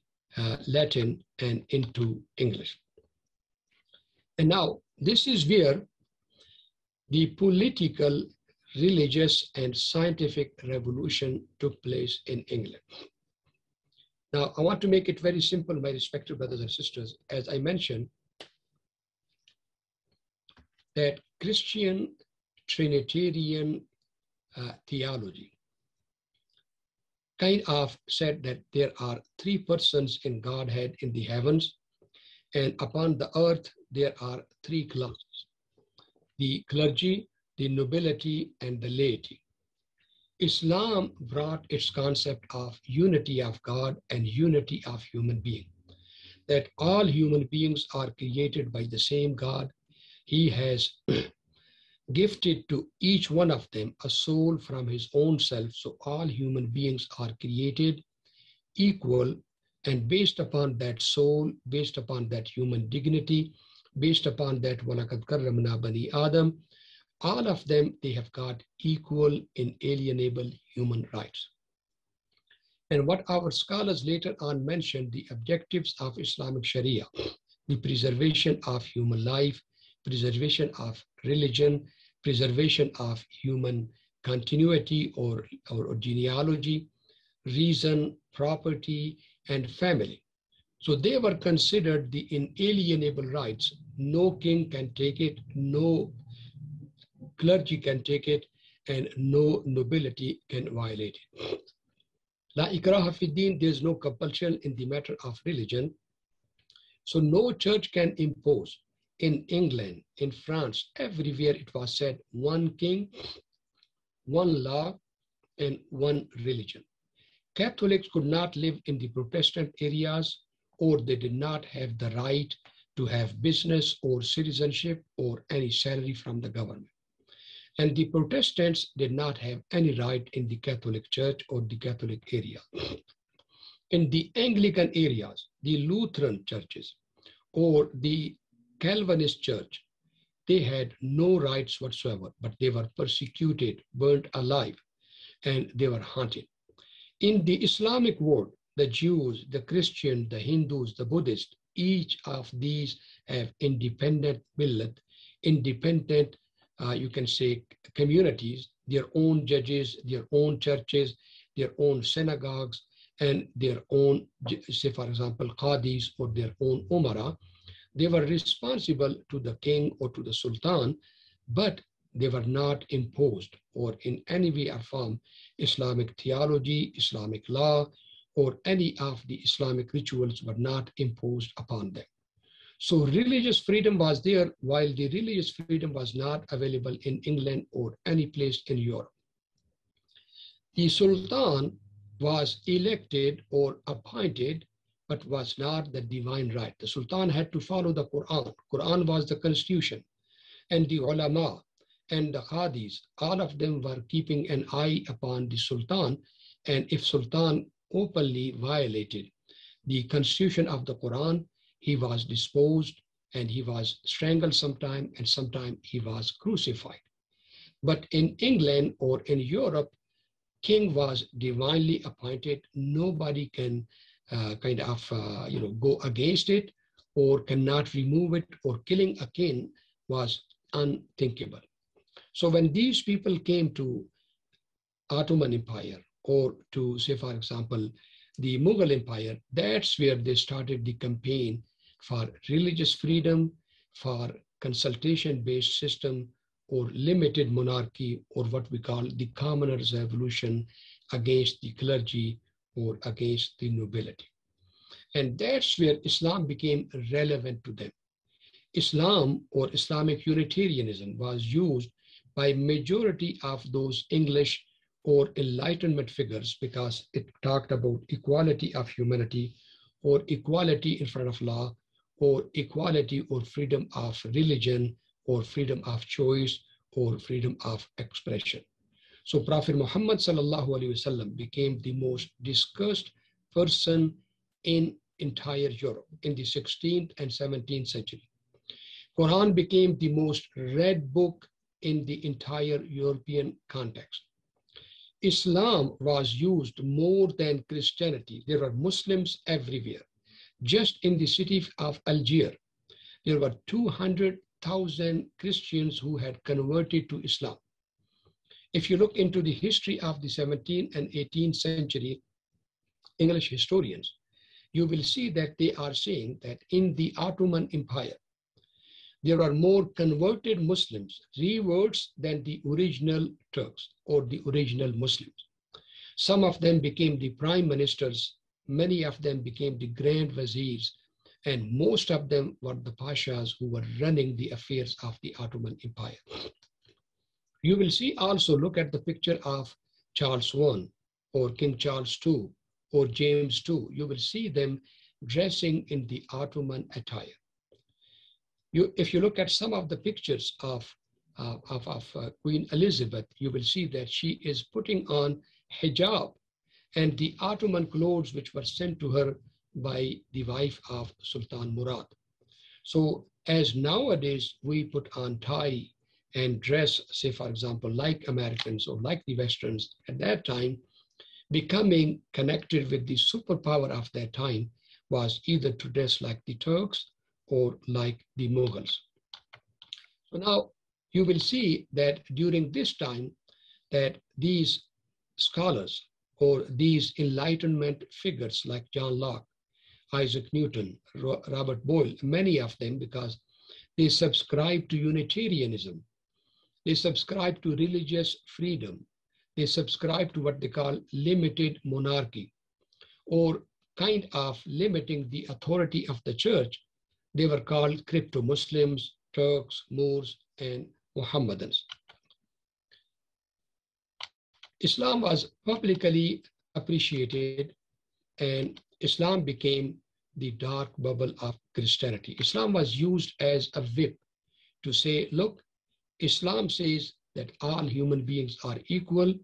Latin and into English. And now this is where the political, religious, and scientific revolution took place in England. Now, I want to make it very simple, my respected brothers and sisters. As I mentioned, that Christian Trinitarian theology kind of said that there are three persons in Godhead in the heavens, and upon the earth there are three classes: the clergy, the nobility, and the laity. Islam brought its concept of unity of God and unity of human being, that all human beings are created by the same God. He has gifted to each one of them a soul from his own self, so all human beings are created equal, and based upon that soul, based upon that human dignity, based upon that وَلَقَدْ كَرَّمْنَا بَنِي آدَمَ, all of them, they have got equal, inalienable human rights. And what our scholars later on mentioned, the objectives of Islamic Sharia, the preservation of human life, preservation of religion, preservation of human continuity or genealogy, reason, property, and family. So they were considered the inalienable rights. No king can take it, no clergy can take it, and no nobility can violate it. La ikraha fi din, there is no compulsion in the matter of religion. So no church can impose. In England, in France, everywhere it was said, one king, one law, and one religion. Catholics could not live in the Protestant areas, or they did not have the right to have business or citizenship or any salary from the government. And the Protestants did not have any right in the Catholic Church or the Catholic area. In the Anglican areas, the Lutheran churches, or the Calvinist church, they had no rights whatsoever, but they were persecuted, burnt alive, and they were haunted. In the Islamic world, the Jews, the Christians, the Hindus, the Buddhists, each of these have independent millat, independent you can say communities, their own judges, their own churches, their own synagogues, and their own, say for example, qadis or their own umara. They were responsible to the king or to the sultan, but they were not imposed or in any way or form Islamic theology, Islamic law, or any of the Islamic rituals were not imposed upon them. So religious freedom was there, while the religious freedom was not available in England or any place in Europe. The Sultan was elected or appointed, but was not the divine right. The Sultan had to follow the Quran. Quran was the constitution. And the ulama and the qadis, all of them were keeping an eye upon the Sultan. And if Sultan openly violated the constitution of the Quran, he was disposed and he was strangled sometime, and sometime he was crucified. But in England or in Europe, king was divinely appointed. Nobody can go against it or cannot remove it, or killing a king was unthinkable. So when these people came to Ottoman Empire or to, say for example, the Mughal Empire, that's where they started the campaign for religious freedom, for consultation-based system, or limited monarchy, or what we call the commoners' revolution against the clergy or against the nobility. And that's where Islam became relevant to them. Islam or Islamic Unitarianism was used by majority of those English or Enlightenment figures because it talked about equality of humanity or equality in front of law or equality or freedom of religion or freedom of choice or freedom of expression. So Prophet Muhammad sallallahu alaihi wasallam became the most discussed person in entire Europe in the 16th and 17th century. Quran became the most read book in the entire European context. Islam was used more than Christianity. There were Muslims everywhere. Just in the city of Algiers, there were 200,000 Christians who had converted to Islam. If you look into the history of the 17th and 18th century English historians, you will see that they are saying that in the Ottoman Empire, there are more converted Muslims, reverts, than the original Turks or the original Muslims. Some of them became the prime ministers, many of them became the grand viziers, and most of them were the pashas who were running the affairs of the Ottoman Empire. You will see also, look at the picture of Charles I or King Charles II or James II. You will see them dressing in the Ottoman attire. If you look at some of the pictures of Queen Elizabeth, you will see that she is putting on hijab and the Ottoman clothes which were sent to her by the wife of Sultan Murad. So as nowadays we put on tie and dress, say for example, like Americans or like the Westerns, at that time, becoming connected with the superpower of that time was either to dress like the Turks or like the Mughals. So now you will see that during this time that these scholars or these Enlightenment figures like John Locke, Isaac Newton, Robert Boyle, many of them, because they subscribe to Unitarianism, they subscribe to religious freedom, they subscribe to what they call limited monarchy, or kind of limiting the authority of the church. They were called crypto-Muslims, Turks, Moors, and Mohammedans. Islam was publicly appreciated, and Islam became the dark bubble of Christianity. Islam was used as a whip to say, look, Islam says that all human beings are equal.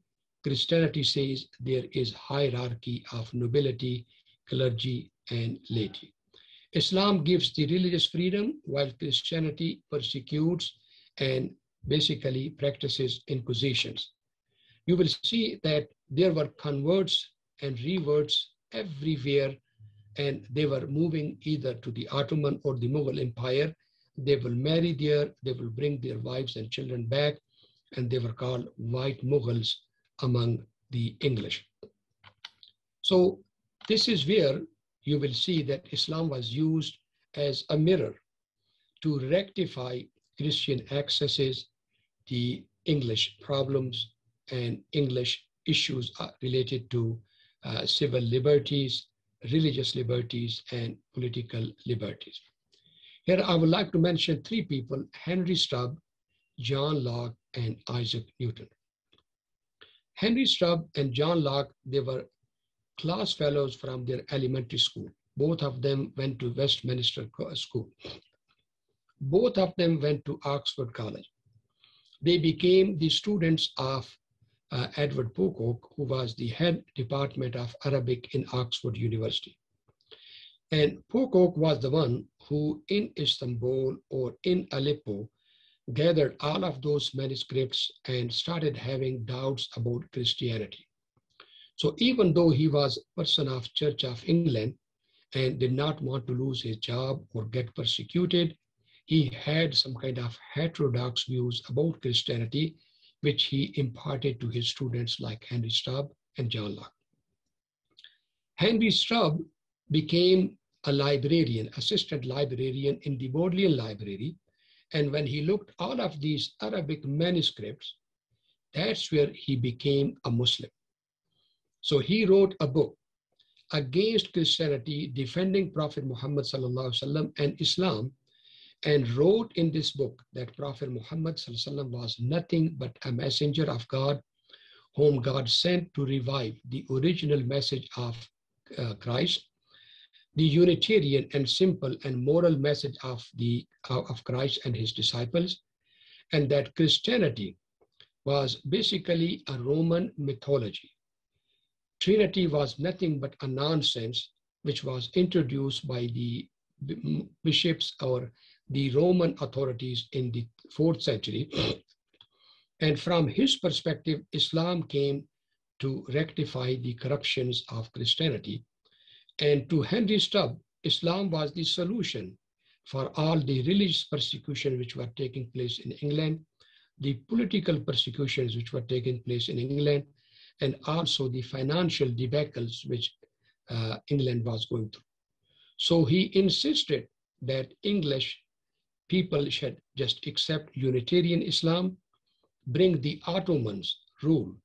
Christianity says there is hierarchy of nobility, clergy, and laity. Islam gives the religious freedom while Christianity persecutes and basically practices inquisitions. You will see that there were converts and reverts everywhere, and they were moving either to the Ottoman or the Mughal Empire. They will marry there, they will bring their wives and children back, and they were called white Mughals among the English. So this is where you will see that Islam was used as a mirror to rectify Christian excesses, the English problems, and English issues related to civil liberties, religious liberties, and political liberties. Here I would like to mention three people: Henry Stubb, John Locke, and Isaac Newton. Henry Stubb and John Locke, they were class fellows from their elementary school. Both of them went to Westminster School. Both of them went to Oxford College. They became the students of Edward Pocock, who was the head department of Arabic in Oxford University. And Pocock was the one who in Istanbul or in Aleppo gathered all of those manuscripts and started having doubts about Christianity. So even though he was a person of Church of England and did not want to lose his job or get persecuted, he had some kind of heterodox views about Christianity, which he imparted to his students like Henry Stubb and John Locke. Henry Stubb became a librarian, assistant librarian in the Bodleian Library. And when he looked all of these Arabic manuscripts, that's where he became a Muslim. So he wrote a book against Christianity, defending Prophet Muhammad sallallahu alaihi wasallam and Islam, and wrote in this book that Prophet Muhammad sallallahu alaihi wasallam was nothing but a messenger of God, whom God sent to revive the original message of Christ, the Unitarian and simple and moral message of Christ and his disciples, and that Christianity was basically a Roman mythology. Trinity was nothing but a nonsense which was introduced by the bishops or the Roman authorities in the 4th century. And from his perspective, Islam came to rectify the corruptions of Christianity. And to Henry Stubb, Islam was the solution for all the religious persecution which were taking place in England, the political persecutions which were taking place in England, and also the financial debacles which England was going through. So he insisted that English people should just accept Unitarian Islam, bring the Ottomans rule,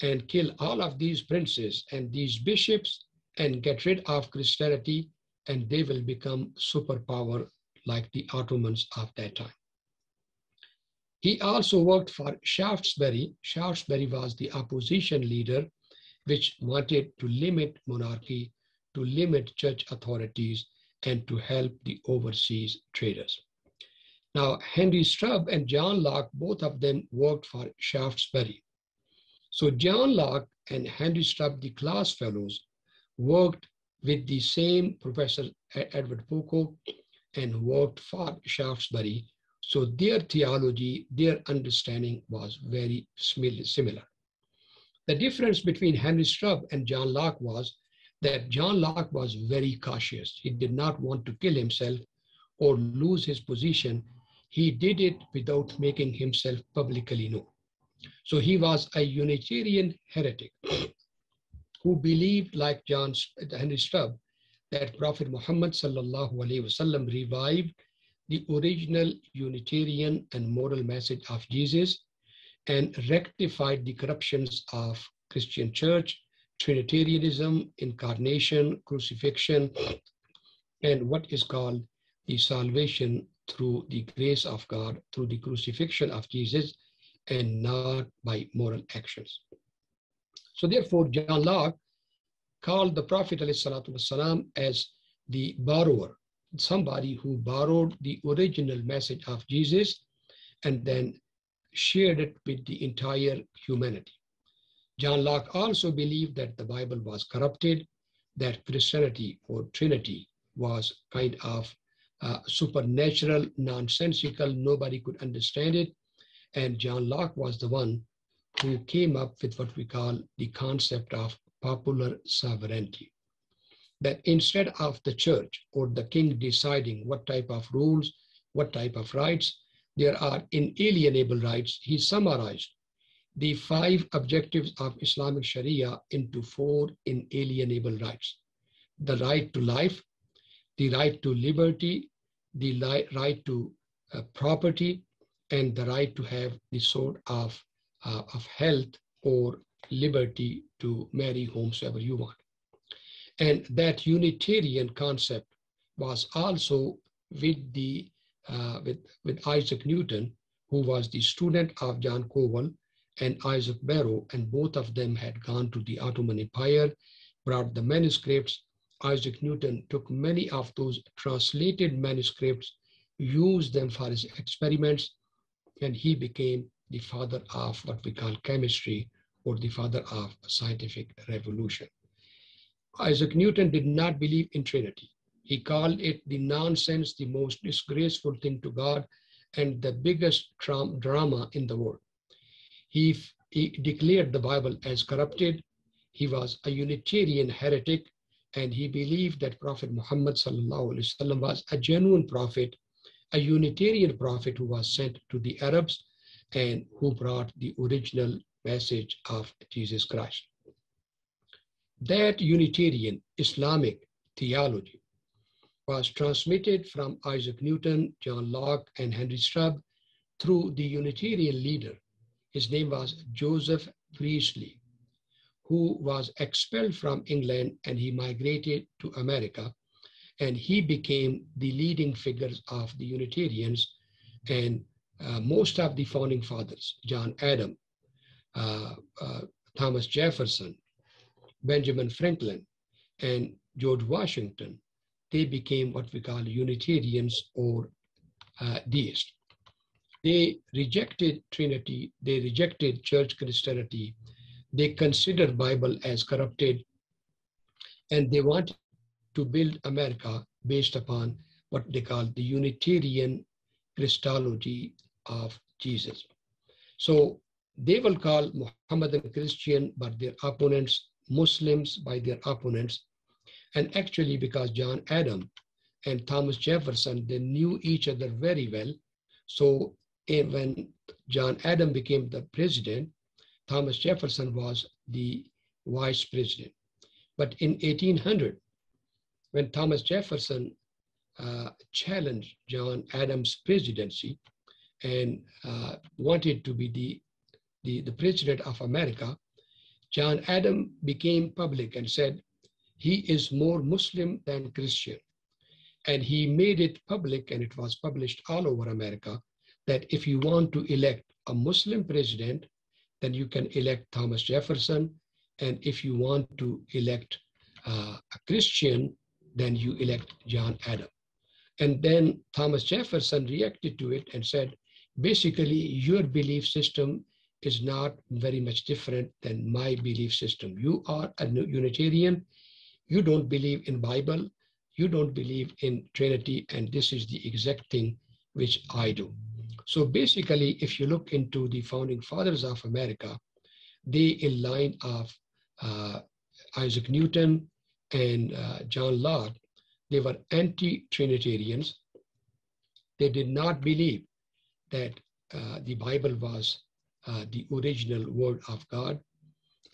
and kill all of these princes and these bishops and get rid of Christianity, and they will become superpower like the Ottomans of that time. He also worked for Shaftesbury. Shaftesbury was the opposition leader which wanted to limit monarchy, to limit church authorities, and to help the overseas traders. Now, Henry Stubb and John Locke, both of them worked for Shaftesbury. So John Locke and Henry Stubb, the class fellows, worked with the same Professor Edward Foucault and worked for Shaftesbury. So their theology, their understanding was very similar. The difference between Henry Stubb and John Locke was that John Locke was very cautious. He did not want to kill himself or lose his position. He did it without making himself publicly known. So he was a Unitarian heretic who believed, like Henry Stubb, that Prophet Muhammad sallallahu alaihi wasallam revived the original Unitarian and moral message of Jesus and rectified the corruptions of Christian church, Trinitarianism, incarnation, crucifixion, and what is called the salvation through the grace of God, through the crucifixion of Jesus, and not by moral actions. So therefore, John Locke called the Prophet ﷺ as the borrower, somebody who borrowed the original message of Jesus and then shared it with the entire humanity. John Locke also believed that the Bible was corrupted, that Christianity or Trinity was kind of supernatural, nonsensical, nobody could understand it. And John Locke was the one who came up with what we call the concept of popular sovereignty. That instead of the church or the king deciding what type of rules, what type of rights, there are inalienable rights. He summarized the 5 objectives of Islamic Sharia into 4 inalienable rights: the right to life, the right to liberty, the right to property, and the right to have the sort of health or liberty to marry whomsoever you want. And that Unitarian concept was also with Isaac Newton, who was the student of John Cowell, and Isaac Barrow, and both of them had gone to the Ottoman Empire, brought the manuscripts. Isaac Newton took many of those translated manuscripts, used them for his experiments, and he became the father of what we call chemistry, or the father of scientific revolution. Isaac Newton did not believe in Trinity. He called it the nonsense, the most disgraceful thing to God, and the biggest drama in the world. He declared the Bible as corrupted. He was a Unitarian heretic, and he believed that Prophet Muhammad sallallahu alaihi wasallam was a genuine prophet, a Unitarian prophet who was sent to the Arabs and who brought the original message of Jesus Christ. That Unitarian Islamic theology was transmitted from Isaac Newton, John Locke, and Henry Stubb through the Unitarian leader. His name was Joseph Priestley, who was expelled from England, and he migrated to America, and he became the leading figures of the Unitarians. And most of the founding fathers, John Adams, Thomas Jefferson, Benjamin Franklin, and George Washington, they became what we call Unitarians or deists. They rejected Trinity, they rejected church Christianity, they considered Bible as corrupted, and they wanted to build America based upon what they call the Unitarian Christology of Jesus. So they will call Muhammadan Christian by their opponents, Muslims by their opponents. And actually, because John Adams and Thomas Jefferson, they knew each other very well. So when John Adams became the president, Thomas Jefferson was the vice president. But in 1800, when Thomas Jefferson challenged John Adams' presidency and wanted to be the president of America, John Adams became public and said he is more Muslim than Christian. And he made it public, and it was published all over America, that if you want to elect a Muslim president, then you can elect Thomas Jefferson. And if you want to elect a Christian, then you elect John Adams. And then Thomas Jefferson reacted to it and said, basically, your belief system is not very much different than my belief system. You are a Unitarian. You don't believe in Bible. You don't believe in Trinity. And this is the exact thing which I do. So basically, if you look into the founding fathers of America, they, in line of Isaac Newton and John Locke, they were anti-Trinitarians. They did not believe that the Bible was the original word of God,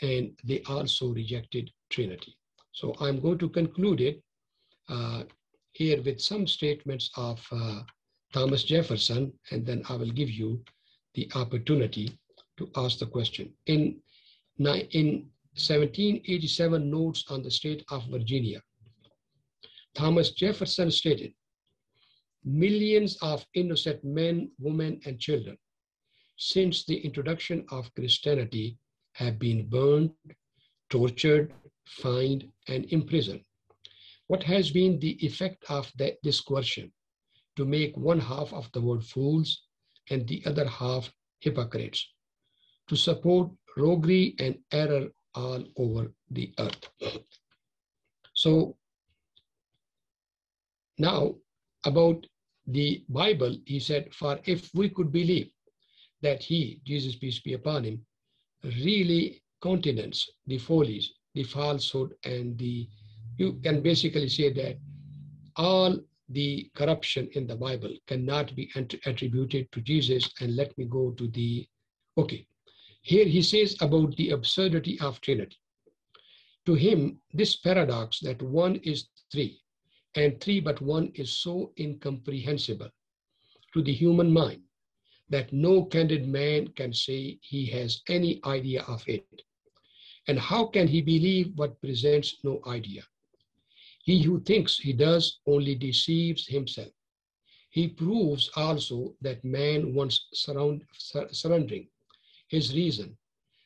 and they also rejected Trinity. So I'm going to conclude it here with some statements of Thomas Jefferson, and then I will give you the opportunity to ask the question. In 1787 Notes on the State of Virginia, Thomas Jefferson stated, millions of innocent men, women, and children since the introduction of Christianity have been burned, tortured, fined, and imprisoned. What has been the effect of this coercion? To make one half of the world fools and the other half hypocrites, to support roguery and error all over the earth. So now about the Bible, he said, for if we could believe that he, Jesus, peace be upon him, really countenance the follies, the falsehood, and you can basically say that all the corruption in the Bible cannot be attributed to Jesus. And let me go to here he says about the absurdity of Trinity. To him, this paradox that one is three, and three but one is so incomprehensible to the human mind that no candid man can say he has any idea of it. And how can he believe what presents no idea? He who thinks he does only deceives himself. He proves also that man, once surrendering his reason,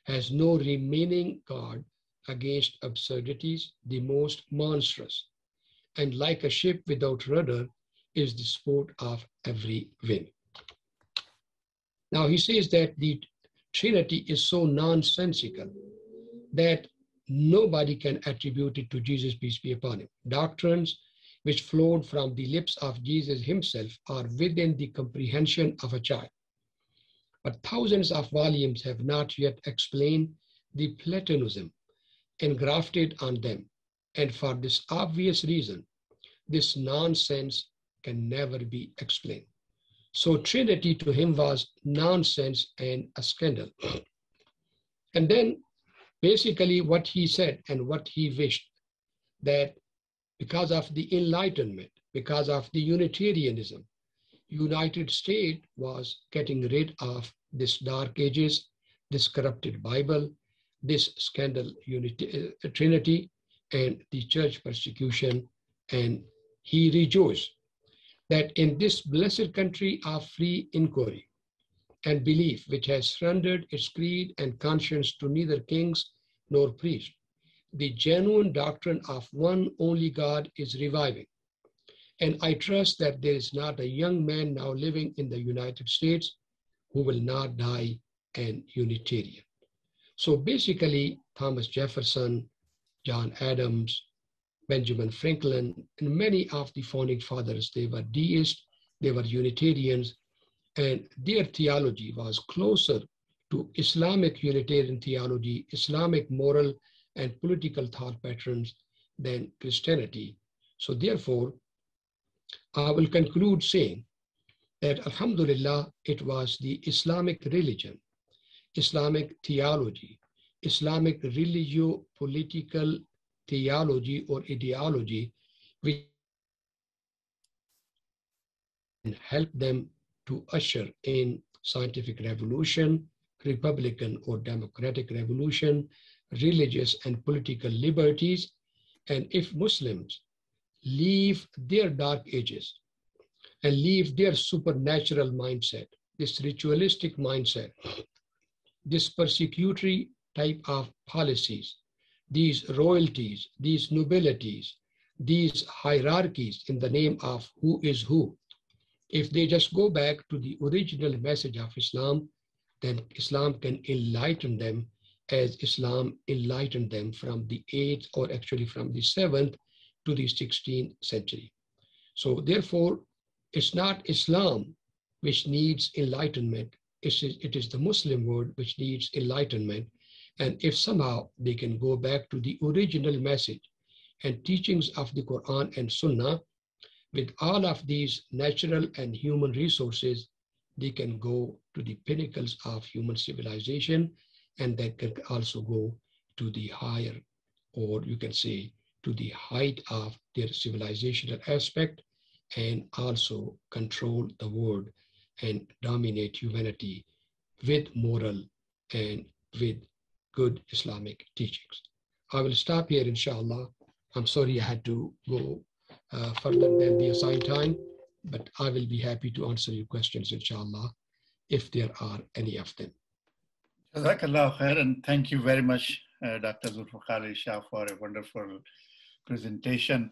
has no remaining guard against absurdities the most monstrous, and like a ship without rudder is the sport of every wind. Now he says that the Trinity is so nonsensical that nobody can attribute it to Jesus, peace be upon him. Doctrines which flowed from the lips of Jesus himself are within the comprehension of a child. But thousands of volumes have not yet explained the Platonism engrafted on them. And for this obvious reason, this nonsense can never be explained. So Trinity to him was nonsense and a scandal. And then basically what he said and what he wished, that because of the Enlightenment, because of the Unitarianism, United States was getting rid of this dark ages, this corrupted Bible, this scandal trinity and the church persecution, and he rejoiced that in this blessed country of free inquiry and belief, which has surrendered its creed and conscience to neither kings nor priests, the genuine doctrine of one only God is reviving. And I trust that there is not a young man now living in the United States who will not die an Unitarian. So basically, Thomas Jefferson, John Adams, Benjamin Franklin, and many of the founding fathers, they were deists, they were Unitarians, and their theology was closer to Islamic Unitarian theology, Islamic moral and political thought patterns than Christianity. So therefore, I will conclude saying that Alhamdulillah, it was the Islamic religion, Islamic theology, Islamic religio-political theology or ideology which helped them to usher in scientific revolution, Republican or democratic revolution, religious and political liberties. And if Muslims leave their dark ages and leave their supernatural mindset, this ritualistic mindset, this persecutory type of policies, these royalties, these nobilities, these hierarchies in the name of who is who, if they just go back to the original message of Islam, then Islam can enlighten them as Islam enlightened them from the 8th or actually from the 7th to the 16th century. So therefore, it's not Islam which needs enlightenment, it is the Muslim world which needs enlightenment. And if somehow they can go back to the original message and teachings of the Quran and Sunnah, with all of these natural and human resources, they can go to the pinnacles of human civilization, and that can also go to the higher, or you can say, to the height of their civilizational aspect, and also control the world and dominate humanity with moral and with good Islamic teachings. I will stop here, inshallah. I'm sorry I had to go further than the assigned time, but I will be happy to answer your questions, inshallah, if there are any of them. Jazakallah khair, and thank you very much, Dr. Zulfiqar Ali Shah, for a wonderful presentation.